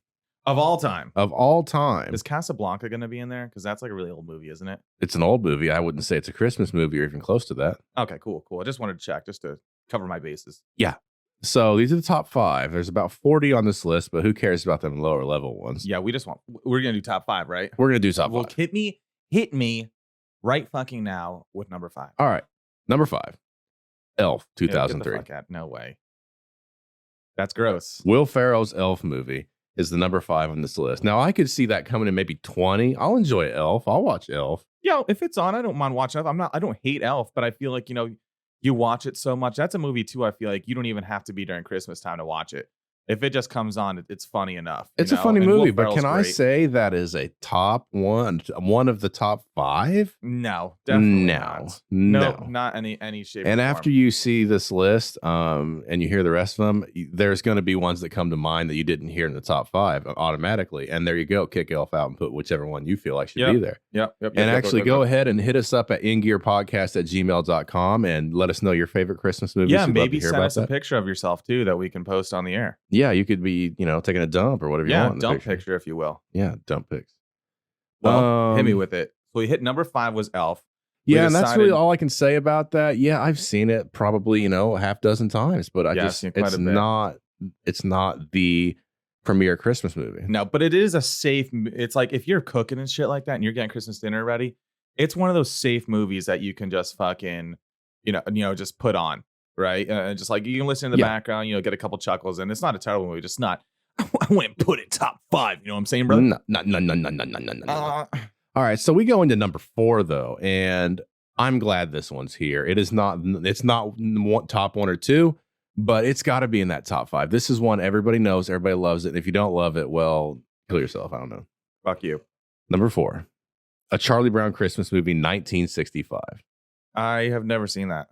Of all time. Of all time. Is Casablanca going to be in there? Because that's like a really old movie, isn't it? It's an old movie. I wouldn't say it's a Christmas movie or even close to that. Okay, cool. I just wanted to check just to cover my bases. Yeah. So these are the top 5. There's about 40 on this list, but who cares about them lower level ones? Yeah, we're going to do top 5, right? We're going to do top 5. Well, hit me right fucking now with number 5. All right. Number 5. Elf, 2003. Get the fuck out. No way. That's gross. Will Ferrell's Elf movie is the number 5 on this list. Now, I could see that coming in maybe 20. I'll enjoy Elf. I'll watch Elf. Yeah, if it's on, I don't mind watching Elf. I don't hate Elf, but I feel like, you watch it so much. That's a movie too. I feel like you don't even have to be during Christmas time to watch it. If it just comes on, it's funny enough. It's a funny movie, but can I say that is a top one of the top 5? No, definitely not. No, not any shape. And after you see this list, and you hear the rest of them, there's going to be ones that come to mind that you didn't hear in the top 5 automatically. And there you go. Kick Elf out and put whichever one you feel like should be there. Yep. And actually go ahead and hit us up at ingearpodcast@gmail.com and let us know your favorite Christmas movies. Yeah, maybe send us a picture of yourself too that we can post on the air. Yeah, you could be, taking a dump or whatever you want. Dump picture, if you will. Yeah, dump pics. Well, hit me with it. So we hit number 5 was Elf. Yeah, and that's really all I can say about that. Yeah, I've seen it probably, a half dozen times, but it's not the premier Christmas movie. No, but it is it's like if you're cooking and shit like that and you're getting Christmas dinner ready, it's one of those safe movies that you can just fucking, just put on. Right. Just like you can listen in the background, get a couple chuckles, and it's not a terrible movie. Just not, I wouldn't put it top 5. You know what I'm saying, brother? No. All right. So we go into number 4, though. And I'm glad this one's here. It's not top 1 or 2, but it's got to be in that top 5. This is one everybody knows. Everybody loves it. And if you don't love it, well, kill yourself. I don't know. Fuck you. Number 4, a Charlie Brown Christmas movie, 1965. I have never seen that.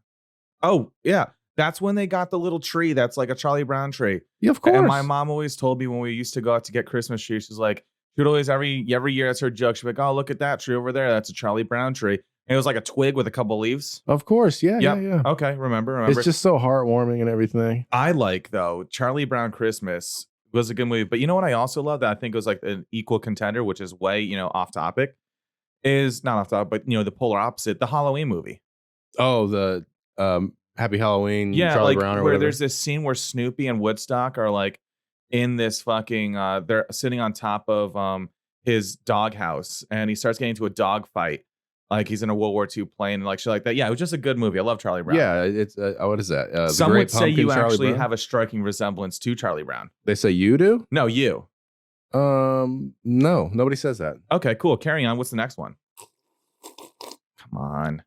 Oh, yeah. That's when they got the little tree that's like a Charlie Brown tree. Yeah, of course. And my mom always told me when we used to go out to get Christmas trees, she's like, she'd always, every year, that's her joke. She'd be like, oh, look at that tree over there. That's a Charlie Brown tree. And it was like a twig with a couple leaves. Of course. Yeah. Okay. Remember. It's just so heartwarming and everything. I like, though, Charlie Brown Christmas was a good movie. But you know what I also love that I think was like an equal contender, which is way, off topic, is not off topic, but, the polar opposite, the Halloween movie. Oh, the Happy Halloween, yeah, Charlie like Brown, or where whatever. There's this scene where Snoopy and Woodstock are like in this fucking they're sitting on top of his doghouse, and he starts getting into a dog fight, like he's in a World War II plane and like shit like that. Yeah, it was just a good movie. I love Charlie Brown. Yeah, it's what is that? Some would say you actually have a striking resemblance to Charlie Brown. They say you do? No, you. No, nobody says that. Okay, cool. Carry on. What's the next one? Come on.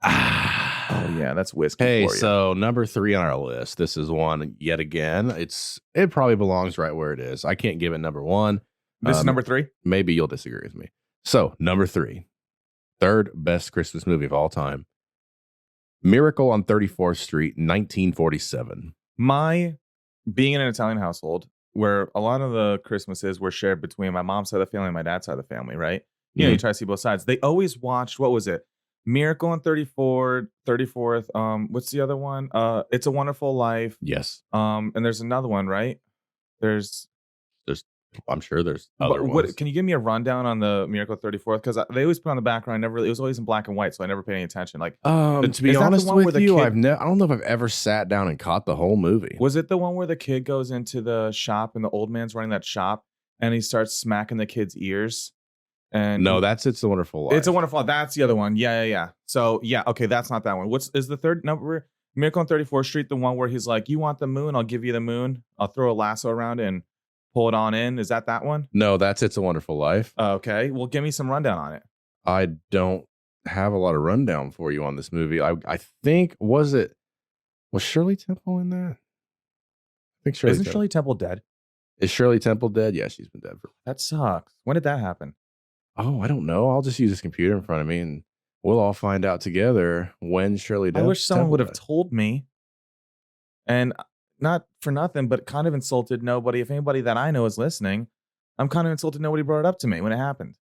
Oh yeah, that's whiskey. Hey, for you. So number 3 on our list. This is one yet again. It probably belongs right where it is. I can't give it number 1. This is number 3. Maybe you'll disagree with me. So number 3, third best Christmas movie of all time, Miracle on 34th Street, 1947. My being in an Italian household where a lot of the Christmases were shared between my mom's side of the family and my dad's side of the family, right? You try to see both sides. They always watched, what was it? Miracle on 34th. What's the other one? It's a Wonderful Life. Yes. And there's another one, right? I'm sure there's other ones. Can you give me a rundown on the Miracle 34th? Because they always put on the background. It was always in black and white, so I never paid any attention. Like, to be honest with you, I don't know if I've ever sat down and caught the whole movie. Was it the one where the kid goes into the shop and the old man's running that shop and he starts smacking the kid's ears? And no, that's It's a Wonderful Life. It's a Wonderful Life. That's the other one. Yeah. So yeah, okay, that's not that one. Is the third number? Miracle on 34th Street, the one where he's like, "You want the moon? I'll give you the moon. I'll throw a lasso around it and pull it on in." Is that one? No, that's It's a Wonderful Life. Okay, well, give me some rundown on it. I don't have a lot of rundown for you on this movie. I think was Shirley Temple in that? I think Shirley Temple dead? Is Shirley Temple dead? Yeah, she's been dead for. That sucks. When did that happen? Oh, I don't know. I'll just use this computer in front of me and we'll all find out together when Shirley died. I wish someone would have told me. And not for nothing, but kind of insulted nobody. If anybody that I know is listening, I'm kind of insulted nobody brought it up to me when it happened.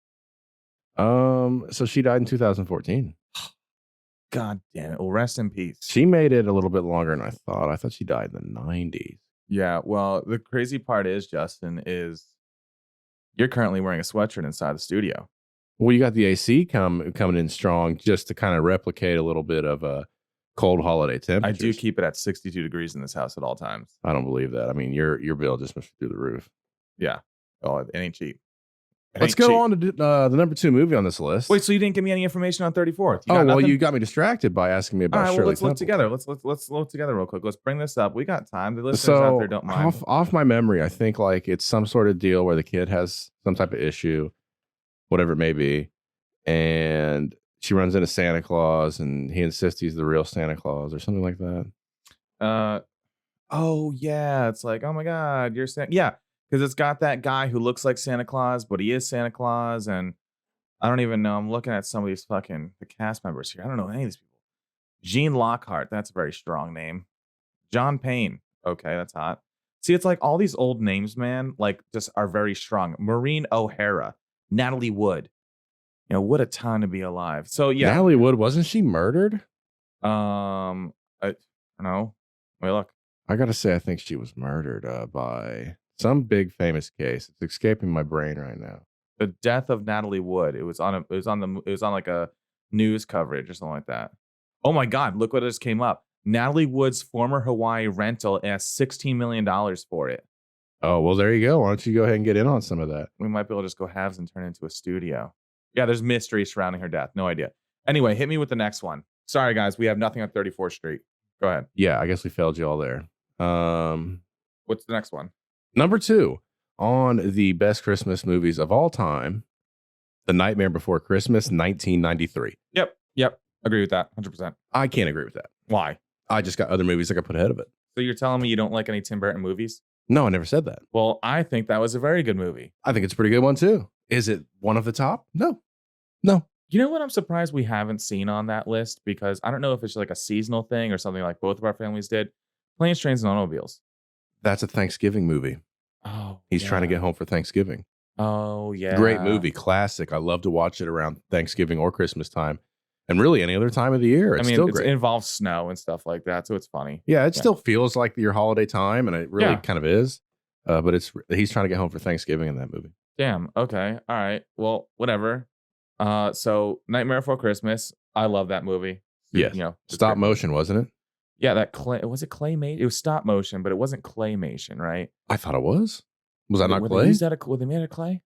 So she died in 2014. God damn it. Well, rest in peace. She made it a little bit longer than I thought. I thought she died in the 90s. Yeah, well, the crazy part is, Justin, is You're currently wearing a sweatshirt inside the studio. Well, you got the AC coming in strong just to kind of replicate a little bit of a cold holiday I temperatures. do keep it at 62 degrees in this house at all times. I don't believe that. I mean, your bill just must be through the roof. Yeah. Oh, it ain't cheap. Let's go on to the number 2 movie on this list. Wait, so you didn't give me any information on 34th? You got me distracted by asking me about all right, Shirley well, let's look Temple. together. Let's look together real quick. Let's bring this up. We got time. The listeners out there don't mind. Off my memory, I think like it's some sort of deal where the kid has some type of issue, whatever it may be, and she runs into Santa Claus, and he insists he's the real Santa Claus or something like that. Oh yeah, it's like, oh my God, you're Santa. Yeah, because it's got that guy who looks like Santa Claus, but he is Santa Claus, and I don't even know. I'm looking at some of these the cast members here. I don't know any of these people. Gene Lockhart, that's a very strong name. John Payne, okay, that's hot. See, it's like all these old names, man, like just are very strong. Maureen O'Hara, Natalie Wood. You know, what a time to be alive. So yeah, Natalie Wood, wasn't she murdered? I don't know. Wait, look. I gotta say, I think she was murdered by some big famous case. It's escaping my brain right now. The death of Natalie Wood. It was on like a news coverage or something like that. Oh my God! Look what just came up. Natalie Wood's former Hawaii rental asked $16 million for it. Oh well, there you go. Why don't you go ahead and get in on some of that? We might be able to just go halves and turn it into a studio. Yeah, there's mystery surrounding her death. No idea. Anyway, hit me with the next one. Sorry guys, we have nothing on 34th Street. Go ahead. Yeah, I guess we failed you all there. What's the next one? Number 2 on the best Christmas movies of all time, The Nightmare Before Christmas, 1993. Yep. Agree with that. 100%. I can't agree with that. Why? I just got other movies I could put ahead of it. So you're telling me you don't like any Tim Burton movies? No, I never said that. Well, I think that was a very good movie. I think it's a pretty good one too. Is it one of the top? No. You know what I'm surprised we haven't seen on that list? Because I don't know if it's like a seasonal thing or something like both of our families did. Planes, Trains, and Automobiles. That's a Thanksgiving movie. Oh, He's trying to get home for Thanksgiving. Oh, yeah. Great movie. Classic. I love to watch it around Thanksgiving or Christmas time. And really any other time of the year. It's still great. It involves snow and stuff like that. So it's funny. Yeah, it still feels like your holiday time. And it really kind of is. But he's trying to get home for Thanksgiving in that movie. Damn. Okay. All right. Well, whatever. So Nightmare Before Christmas. I love that movie. Yes. You know, stop motion, wasn't it? Yeah, that was it claymation? It was stop motion, but it wasn't claymation, right? I thought it was. Was that not Were clay? Were they made of clay?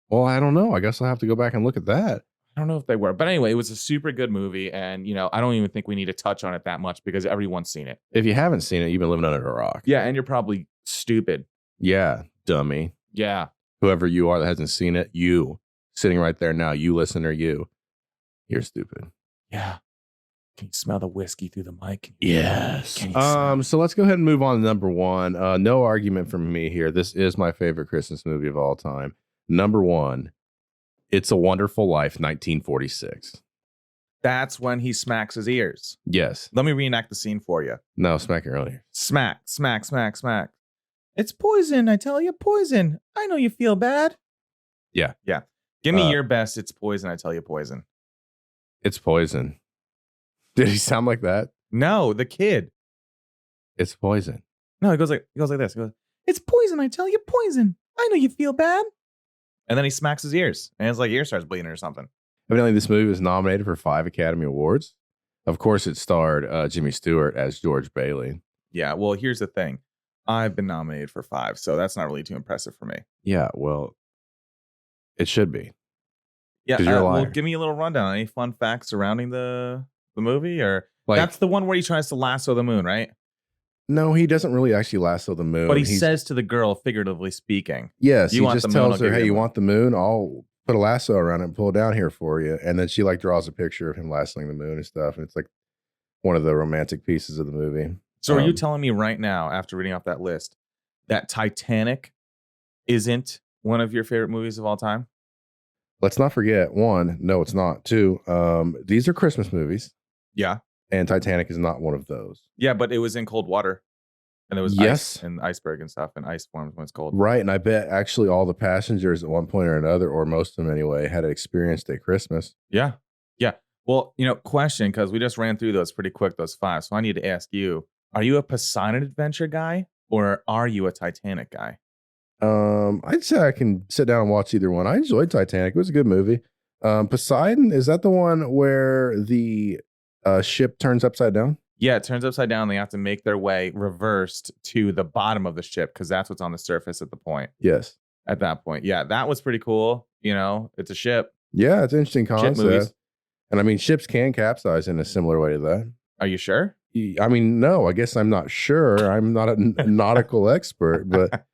Well, I don't know. I guess I'll have to go back and look at that. I don't know if they were, but anyway, it was a super good movie, and you know, I don't even think we need to touch on it that much because everyone's seen it. If you haven't seen it, you've been living under a rock. Yeah, and you're probably stupid. Yeah, dummy. Yeah. Whoever you are that hasn't seen it, you sitting right there now, you listener, you're stupid. Yeah. Can you smell the whiskey through the mic? Yes. So let's go ahead and move on to number 1. No argument from me here. This is my favorite Christmas movie of all time. Number 1, It's a Wonderful Life, 1946. That's when he smacks his ears. Yes. Let me reenact the scene for you. No, smack your own ears. Smack, smack, smack, smack. It's poison, I tell you, poison. I know you feel bad. Yeah. Yeah. Give me your best. It's poison, I tell you, poison. It's poison. Did he sound like that? No, the kid. It's poison. No, he goes like this. He goes, it's poison, I tell you, poison. I know you feel bad. And then he smacks his ears, and his ear starts bleeding or something. Evidently, this movie was nominated for 5 Academy Awards. Of course, it starred Jimmy Stewart as George Bailey. Yeah, well, here's the thing. I've been nominated for 5, so that's not really too impressive for me. Yeah, well, it should be. Yeah, well, give me a little rundown. Any fun facts surrounding the movie? Or that's the one where he tries to lasso the moon, right? No, he doesn't really actually lasso the moon. But he says to the girl, figuratively speaking. Yes, he just tells her, hey, you want the moon? I'll put a lasso around it and pull it down here for you. And then she draws a picture of him lassoing the moon and stuff. And it's like one of the romantic pieces of the movie. So are you telling me right now, after reading off that list, that Titanic isn't one of your favorite movies of all time? Let's not forget, 1, no, it's not. 2, these are Christmas movies. Yeah. And Titanic is not one of those. Yeah, but it was in cold water. And there was ice and iceberg and stuff, and ice forms when it's cold. Right, and I bet actually all the passengers at one point or another, or most of them anyway, had experienced a Christmas. Yeah. Yeah. Well, question, because we just ran through those pretty quick, those 5. So I need to ask you, are you a Poseidon Adventure guy, or are you a Titanic guy? I'd say I can sit down and watch either one. I enjoyed Titanic. It was a good movie. Poseidon, is that the one where the ship turns upside down? Yeah, it turns upside down. They have to make their way reversed to the bottom of the ship because that's what's on the surface at the point. Yes. At that point, yeah, that was pretty cool. You know, it's a ship. Yeah, it's an interesting Ship movies. concept. And I mean, ships can capsize in a similar way to that. Are you sure? I mean, no, I guess I'm not sure. I'm not a nautical expert, but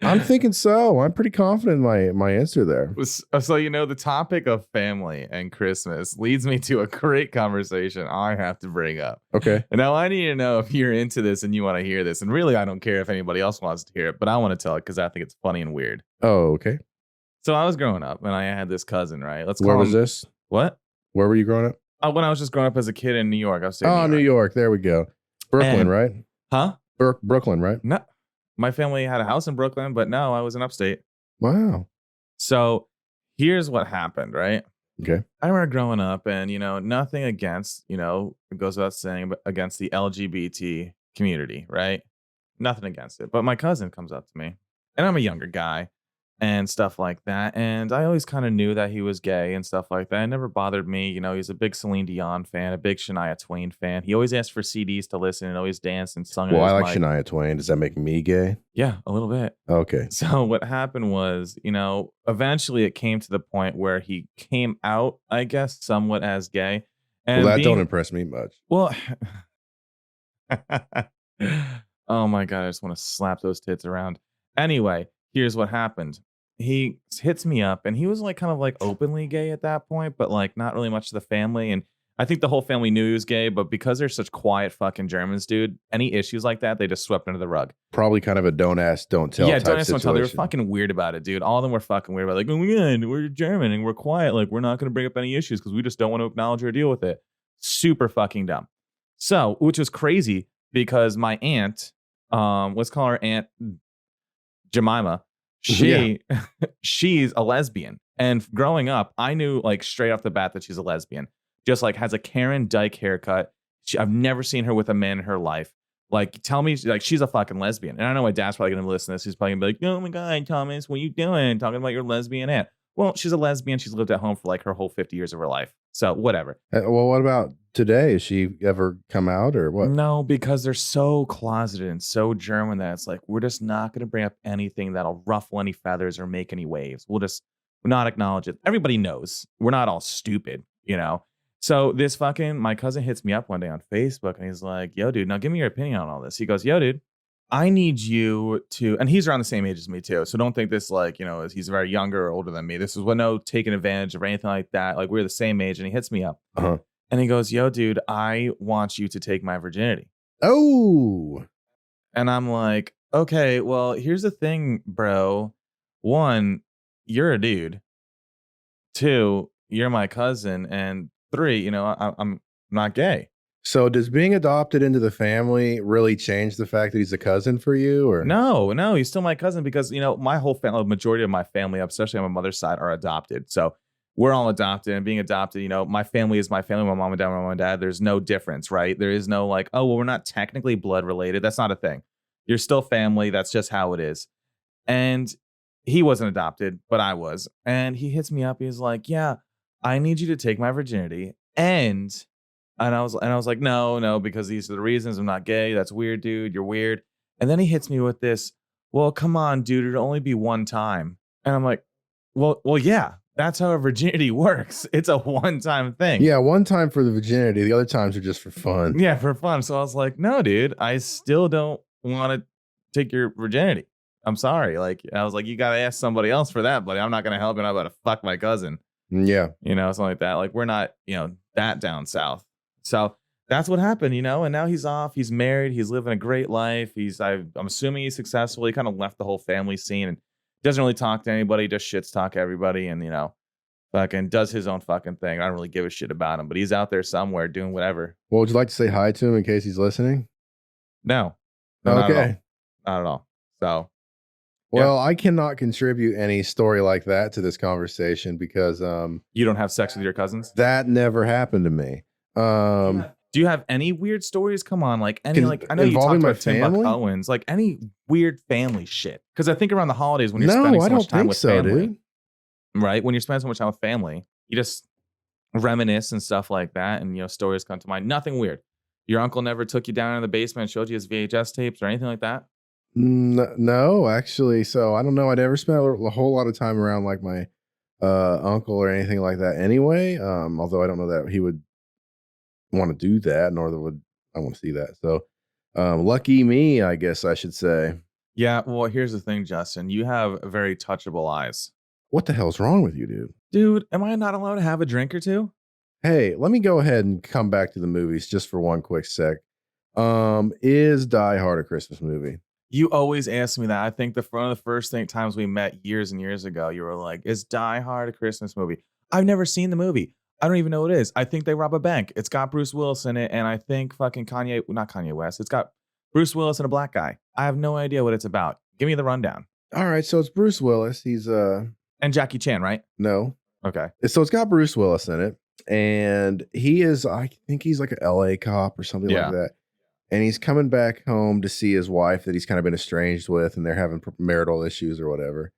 I'm thinking so. I'm pretty confident in my answer there. So, you know, the topic of family and Christmas leads me to a great conversation I have to bring up. Okay. And now I need to know if you're into this and you want to hear this. And really, I don't care if anybody else wants to hear it, but I want to tell it because I think it's funny and weird. Oh, okay. So I was growing up and I had this cousin, right? Where was this? What? Where were you growing up? When I was just growing up as a kid in New York. I was New York. There we go. Brooklyn, right? Huh? Brooklyn, right? No. My family had a house in Brooklyn, but no, I was in upstate. Wow. So here's what happened, right? Okay. I remember growing up and, you know, nothing against, you know, it goes without saying, but against the LGBT community, right? Nothing against it. But my cousin comes up to me and I'm a younger guy and stuff like that. And I always kind of knew that he was gay and stuff like that. It never bothered me. You know, he's a big Celine Dion fan, a big Shania Twain fan. He always asked for CDs to listen and always danced and sung. Well, I like Shania Twain. Does that make me gay? Yeah, a little bit. Okay. So what happened was, you know, eventually it came to the point where he came out, I guess, somewhat as gay. And well, that don't impress me much. Well, oh my God, I just want to slap those tits around. Anyway, here's what happened. He hits me up and he was like kind of like openly gay at that point, but like not really much to the family. And I think the whole family knew he was gay, but because they're such quiet fucking Germans, dude, any issues like that, they just swept under the rug. Probably kind of a don't ask, don't tell. Yeah, type don't ask, don't tell. They were situation. fucking weird about it, dude. All of them were fucking weird about it. Like, oh my God, we're German and we're quiet. Like, we're not going to bring up any issues because we just don't want to acknowledge or deal with it. Super fucking dumb. So, which was crazy because my aunt, let's call her Aunt Jemima. She's a lesbian. And growing up, I knew like straight off the bat that she's a lesbian. Just like has a Karen Dyke haircut. I've never seen her with a man in her life. Like, tell me, like, she's a fucking lesbian. And I know my dad's probably going to listen to this. He's probably going to be like, oh my God, Thomas, what are you doing? Talking about your lesbian aunt. Well, she's a lesbian. She's lived at home for like her whole 50 years of her life. So whatever. Well, what about today? Has she ever come out or what? No, because they're so closeted and so German that it's like, we're just not going to bring up anything that'll ruffle any feathers or make any waves. We'll just not acknowledge it. Everybody knows we're not all stupid, you know? So my cousin hits me up one day on Facebook and he's like, yo, dude, now give me your opinion on all this. He goes, yo, dude, I need you to, and he's around the same age as me too. So don't think this like, you know, he's very younger or older than me. This is no taking advantage of anything like that. Like we're the same age and he hits me up and he goes, yo, dude, I want you to take my virginity. Oh. And I'm like, okay, well, here's the thing, bro. One, you're a dude. Two, you're my cousin. And three, you know, I'm not gay. So does being adopted into the family really change the fact that he's a cousin for you? Or no, he's still my cousin because, you know, my whole family, majority of my family, especially on my mother's side, are adopted. So we're all adopted and being adopted, you know, my family is my family, my mom and dad. There's no difference, right? There is no like, oh, well, we're not technically blood related. That's not a thing. You're still family. That's just how it is. And he wasn't adopted, but I was. And he hits me up. He's like, yeah, I need you to take my virginity. And I was like, no, because these are the reasons. I'm not gay. That's weird, dude. You're weird. And then he hits me with this, well, come on, dude. It'll only be one time. And I'm like, well, yeah, that's how a virginity works. It's a one-time thing. Yeah, one time for the virginity. The other times are just for fun. Yeah, for fun. So I was like, no, dude, I still don't want to take your virginity. I'm sorry. Like, I was like, you got to ask somebody else for that, buddy. I'm not going to help you. I'm about to fuck my cousin. Yeah. You know, something like that. Like, we're not, you know, that down south. So that's what happened, you know, and now he's off. He's married. He's living a great life. I'm assuming he's successful. He kind of left the whole family scene and doesn't really talk to anybody, just shits talk everybody and, you know, fucking does his own fucking thing. I don't really give a shit about him, but he's out there somewhere doing whatever. Well, would you like to say hi to him in case he's listening? No. Okay. Not at all. So. Well, yeah. I cannot contribute any story like that to this conversation because you don't have sex with your cousins? That never happened to me. Do you have any weird stories? Come on, like any like I know you Involving talked my about Tim Buck family? Owens, like any weird family shit. Because I think around the holidays when you're No, spending I so much don't time think with so, family, dude. right? When you're spending so much time with family, you just reminisce and stuff like that, and stories come to mind. Nothing weird. Your uncle never took you down in the basement and showed you his VHS tapes or anything like that? No, actually. So I don't know. I never spent a whole lot of time around like my uncle or anything like that anyway. Although I don't know that he would want to do that, nor would I want to see that. So lucky me, I guess I should say. Yeah, well, here's the thing, Justin. You have very touchable eyes. What the hell's wrong with you, dude? Dude, am I not allowed to have a drink or two? Hey, let me go ahead and come back to the movies just for one quick sec. Is Die Hard a Christmas movie? You always ask me that. I think one of the first times we met years and years ago, you were like, "Is Die Hard a Christmas movie?" I've never seen the movie. I don't even know what it is. I think they rob a bank. It's got Bruce Willis in it, and I think fucking not Kanye West. It's got Bruce Willis and a black guy. I have no idea what it's about. Give me the rundown. All right, so it's Bruce Willis. He's And Jackie Chan, right? no. Okay. So it's got Bruce Willis in it, and he is, I think he's like an LA cop or something Yeah. like that. And he's coming back home to see his wife that he's kind of been estranged with, and they're having marital issues or whatever.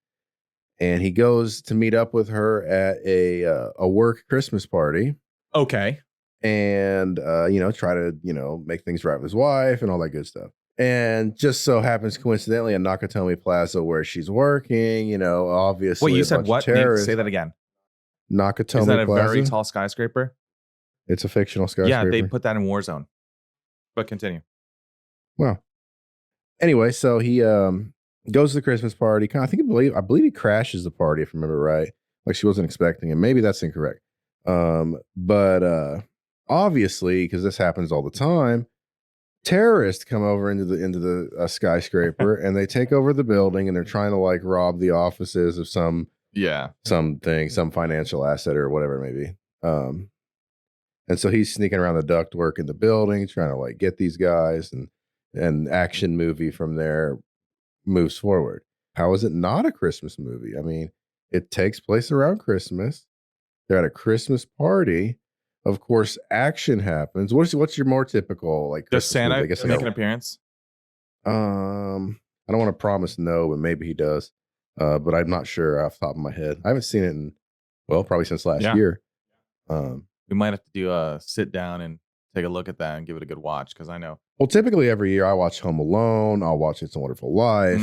And he goes to meet up with her at a work Christmas party, Okay. and try to make things right with his wife and all that good stuff. And just so happens coincidentally in Nakatomi Plaza where she's working, obviously Wait, you a said bunch of what? terrorists. Say that again. Nakatomi Is that a Plaza. very tall skyscraper? It's a fictional skyscraper. Yeah, they put that in Warzone. But continue. Well, anyway, so he goes to the Christmas party. I believe he crashes the party, if I remember right. Like she wasn't expecting him. Maybe that's incorrect. But obviously, because this happens all the time, terrorists come over into the skyscraper and they take over the building, and they're trying to like rob the offices of some financial asset or whatever it may be. And so he's sneaking around the ductwork in the building, trying to like get these guys, and action movie from there moves forward. How is it not a Christmas movie? I mean, it takes place around Christmas. They're at a Christmas party. Of course, action happens. What's your more typical like Does Christmas Santa movie? I guess make an appearance? I don't want to promise no, but maybe he does. But I'm not sure off the top of my head. I haven't seen it in probably since last year. We might have to do a sit down and take a look at that and give it a good watch, because I know. Well, typically every year I watch Home Alone. I'll watch It's a Wonderful Life.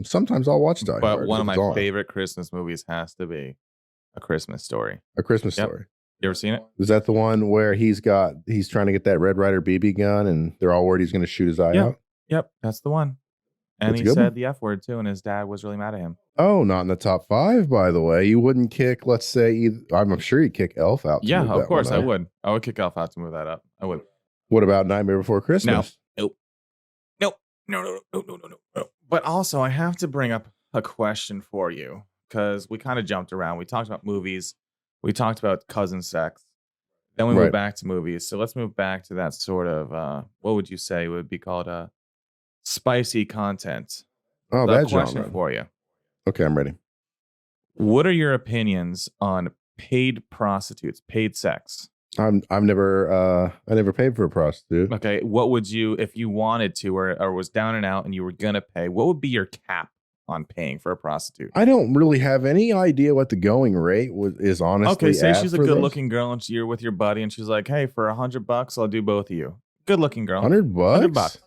Sometimes I'll watch Die Hard. But one of my favorite Christmas movies has to be A Christmas Story. A Christmas Story. You ever seen it? Is that the one where he's trying to get that Red Ryder BB gun, and they're all worried he's going to shoot his eye out? Yep, that's the one. And That's he said the F word too, and his dad was really mad at him. Oh, not in the top 5, by the way. You wouldn't kick, let's say, I'm sure you'd kick Elf out. Yeah, of course I would. I would kick Elf out to move that up. I would. What about Nightmare Before Christmas? No. But also, I have to bring up a question for you, because we kind of jumped around. We talked about movies. We talked about cousin sex. Then we moved back to movies. So let's move back to that sort of, what would you say would be called spicy content? Oh, that that question genre. for you. Okay, I'm ready. What are your opinions on paid prostitutes, paid sex? I never paid for a prostitute. Okay, what would you, if you wanted to, or was down and out and you were gonna pay, what would be your cap on paying for a prostitute? I don't really have any idea what the going rate is, honestly. Okay, say she's a good-looking girl and you're with your buddy and she's like, "Hey, for $100, I'll do both of you." Good-looking girl. $100? $100.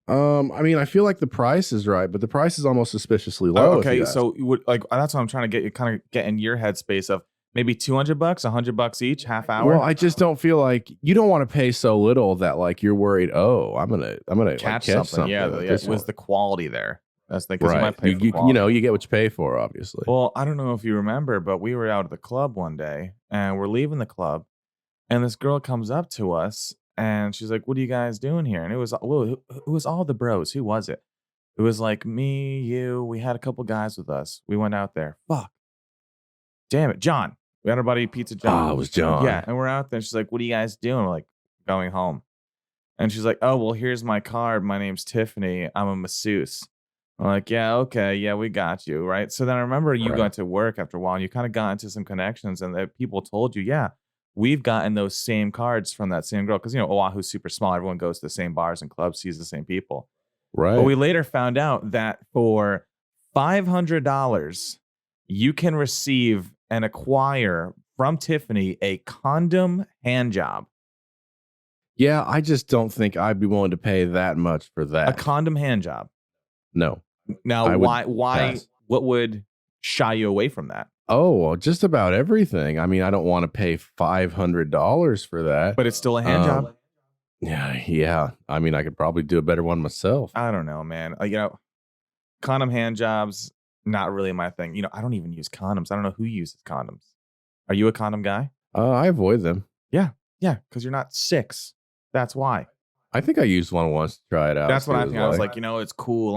I mean, I feel like the price is right, but the price is almost suspiciously low. Okay, so that's what I'm trying to get you, kind of get in your headspace of maybe $200, $100 each, half hour. Well, I just don't feel like you don't want to pay so little that like you're worried. Oh, I'm gonna catch like, something. Yeah, it was the quality there. That's the thing. Right. You get what you pay for, obviously. Well, I don't know if you remember, but we were out at the club one day and we're leaving the club, and this girl comes up to us and she's like, "What are you guys doing here?" And it was all the bros. Who was it? It was like me, you. We had a couple guys with us. We went out there. Fuck. Damn it, John. We had our buddy Pizza John. Oh, it was John. Yeah, and we're out there. She's like, "What are you guys doing?" We're like, "Going home." And she's like, "Oh, well, here's my card. My name's Tiffany. I'm a masseuse." I'm like, "Yeah, okay, yeah, we got you," right? So then I remember you got to work after a while, and you kind of got into some connections, and that people told you, "Yeah, we've gotten those same cards from that same girl because, Oahu's super small. Everyone goes to the same bars and clubs, sees the same people. Right. But we later found out that for $500, you can receive and acquire from Tiffany a condom hand job. Yeah, I just don't think I'd be willing to pay that much for that. A condom hand job. No. Now, why? What would shy you away from that? Oh, well, just about everything. I mean, I don't want to pay $500 for that. But it's still a hand job. Yeah. I mean, I could probably do a better one myself. I don't know, man. Condom hand jobs, not really my thing. I don't even use condoms. I don't know who uses condoms. Are you a condom guy? I avoid them. Yeah, because you're not 6. That's why. I think I used one once to try it out. That's what I think. I was like, it's cool.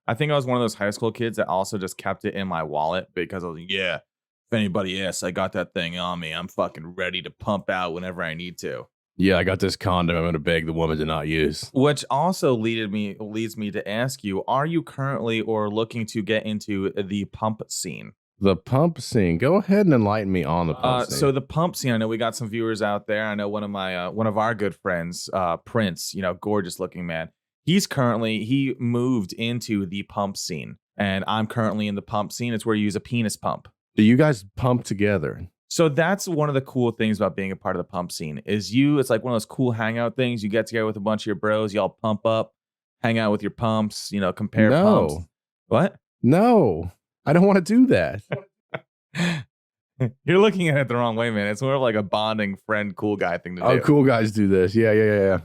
I think I was one of those high school kids that also just kept it in my wallet because I was like, yeah, if anybody asks, I got that thing on me. I'm fucking ready to pump out whenever I need to. Yeah, I got this condom I'm going to beg the woman to not use. Which also leads me to ask you, are you currently or looking to get into the pump scene? The pump scene. Go ahead and enlighten me on the pump scene. So the pump scene, I know we got some viewers out there. I know one of our good friends, Prince, gorgeous looking man. He moved into the pump scene, and I'm currently in the pump scene. It's where you use a penis pump. Do you guys pump together? So that's one of the cool things about being a part of the pump scene it's like one of those cool hangout things. You get together with a bunch of your bros, y'all pump up, hang out with your pumps, compare pumps. What? No, I don't want to do that. You're looking at it the wrong way, man. It's more of like a bonding friend, cool guy thing to do. Oh, cool guys do this. Yeah.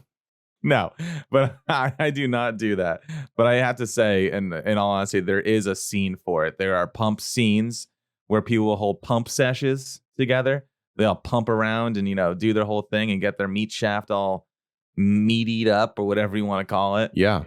No, but I do not do that. But I have to say, and in all honesty, there is a scene for it. There are pump scenes where people will hold pump sessions together. They all pump around and, do their whole thing and get their meat shaft all meatied up or whatever you want to call it. Yeah.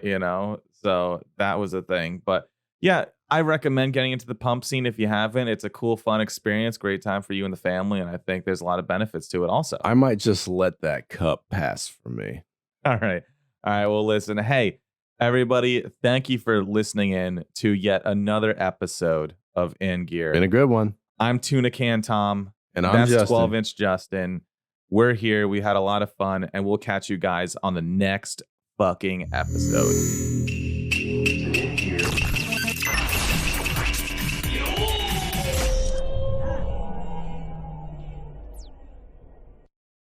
So that was a thing. But yeah, I recommend getting into the pump scene if you haven't. It's a cool, fun experience. Great time for you and the family. And I think there's a lot of benefits to it also. I might just let that cup pass for me. All right. Well, listen. Hey, everybody, thank you for listening in to yet another episode of In Gear. Been a good one. I'm Tuna Can Tom. And I'm Justin. 12-inch Justin. We're here. We had a lot of fun, and we'll catch you guys on the next fucking episode.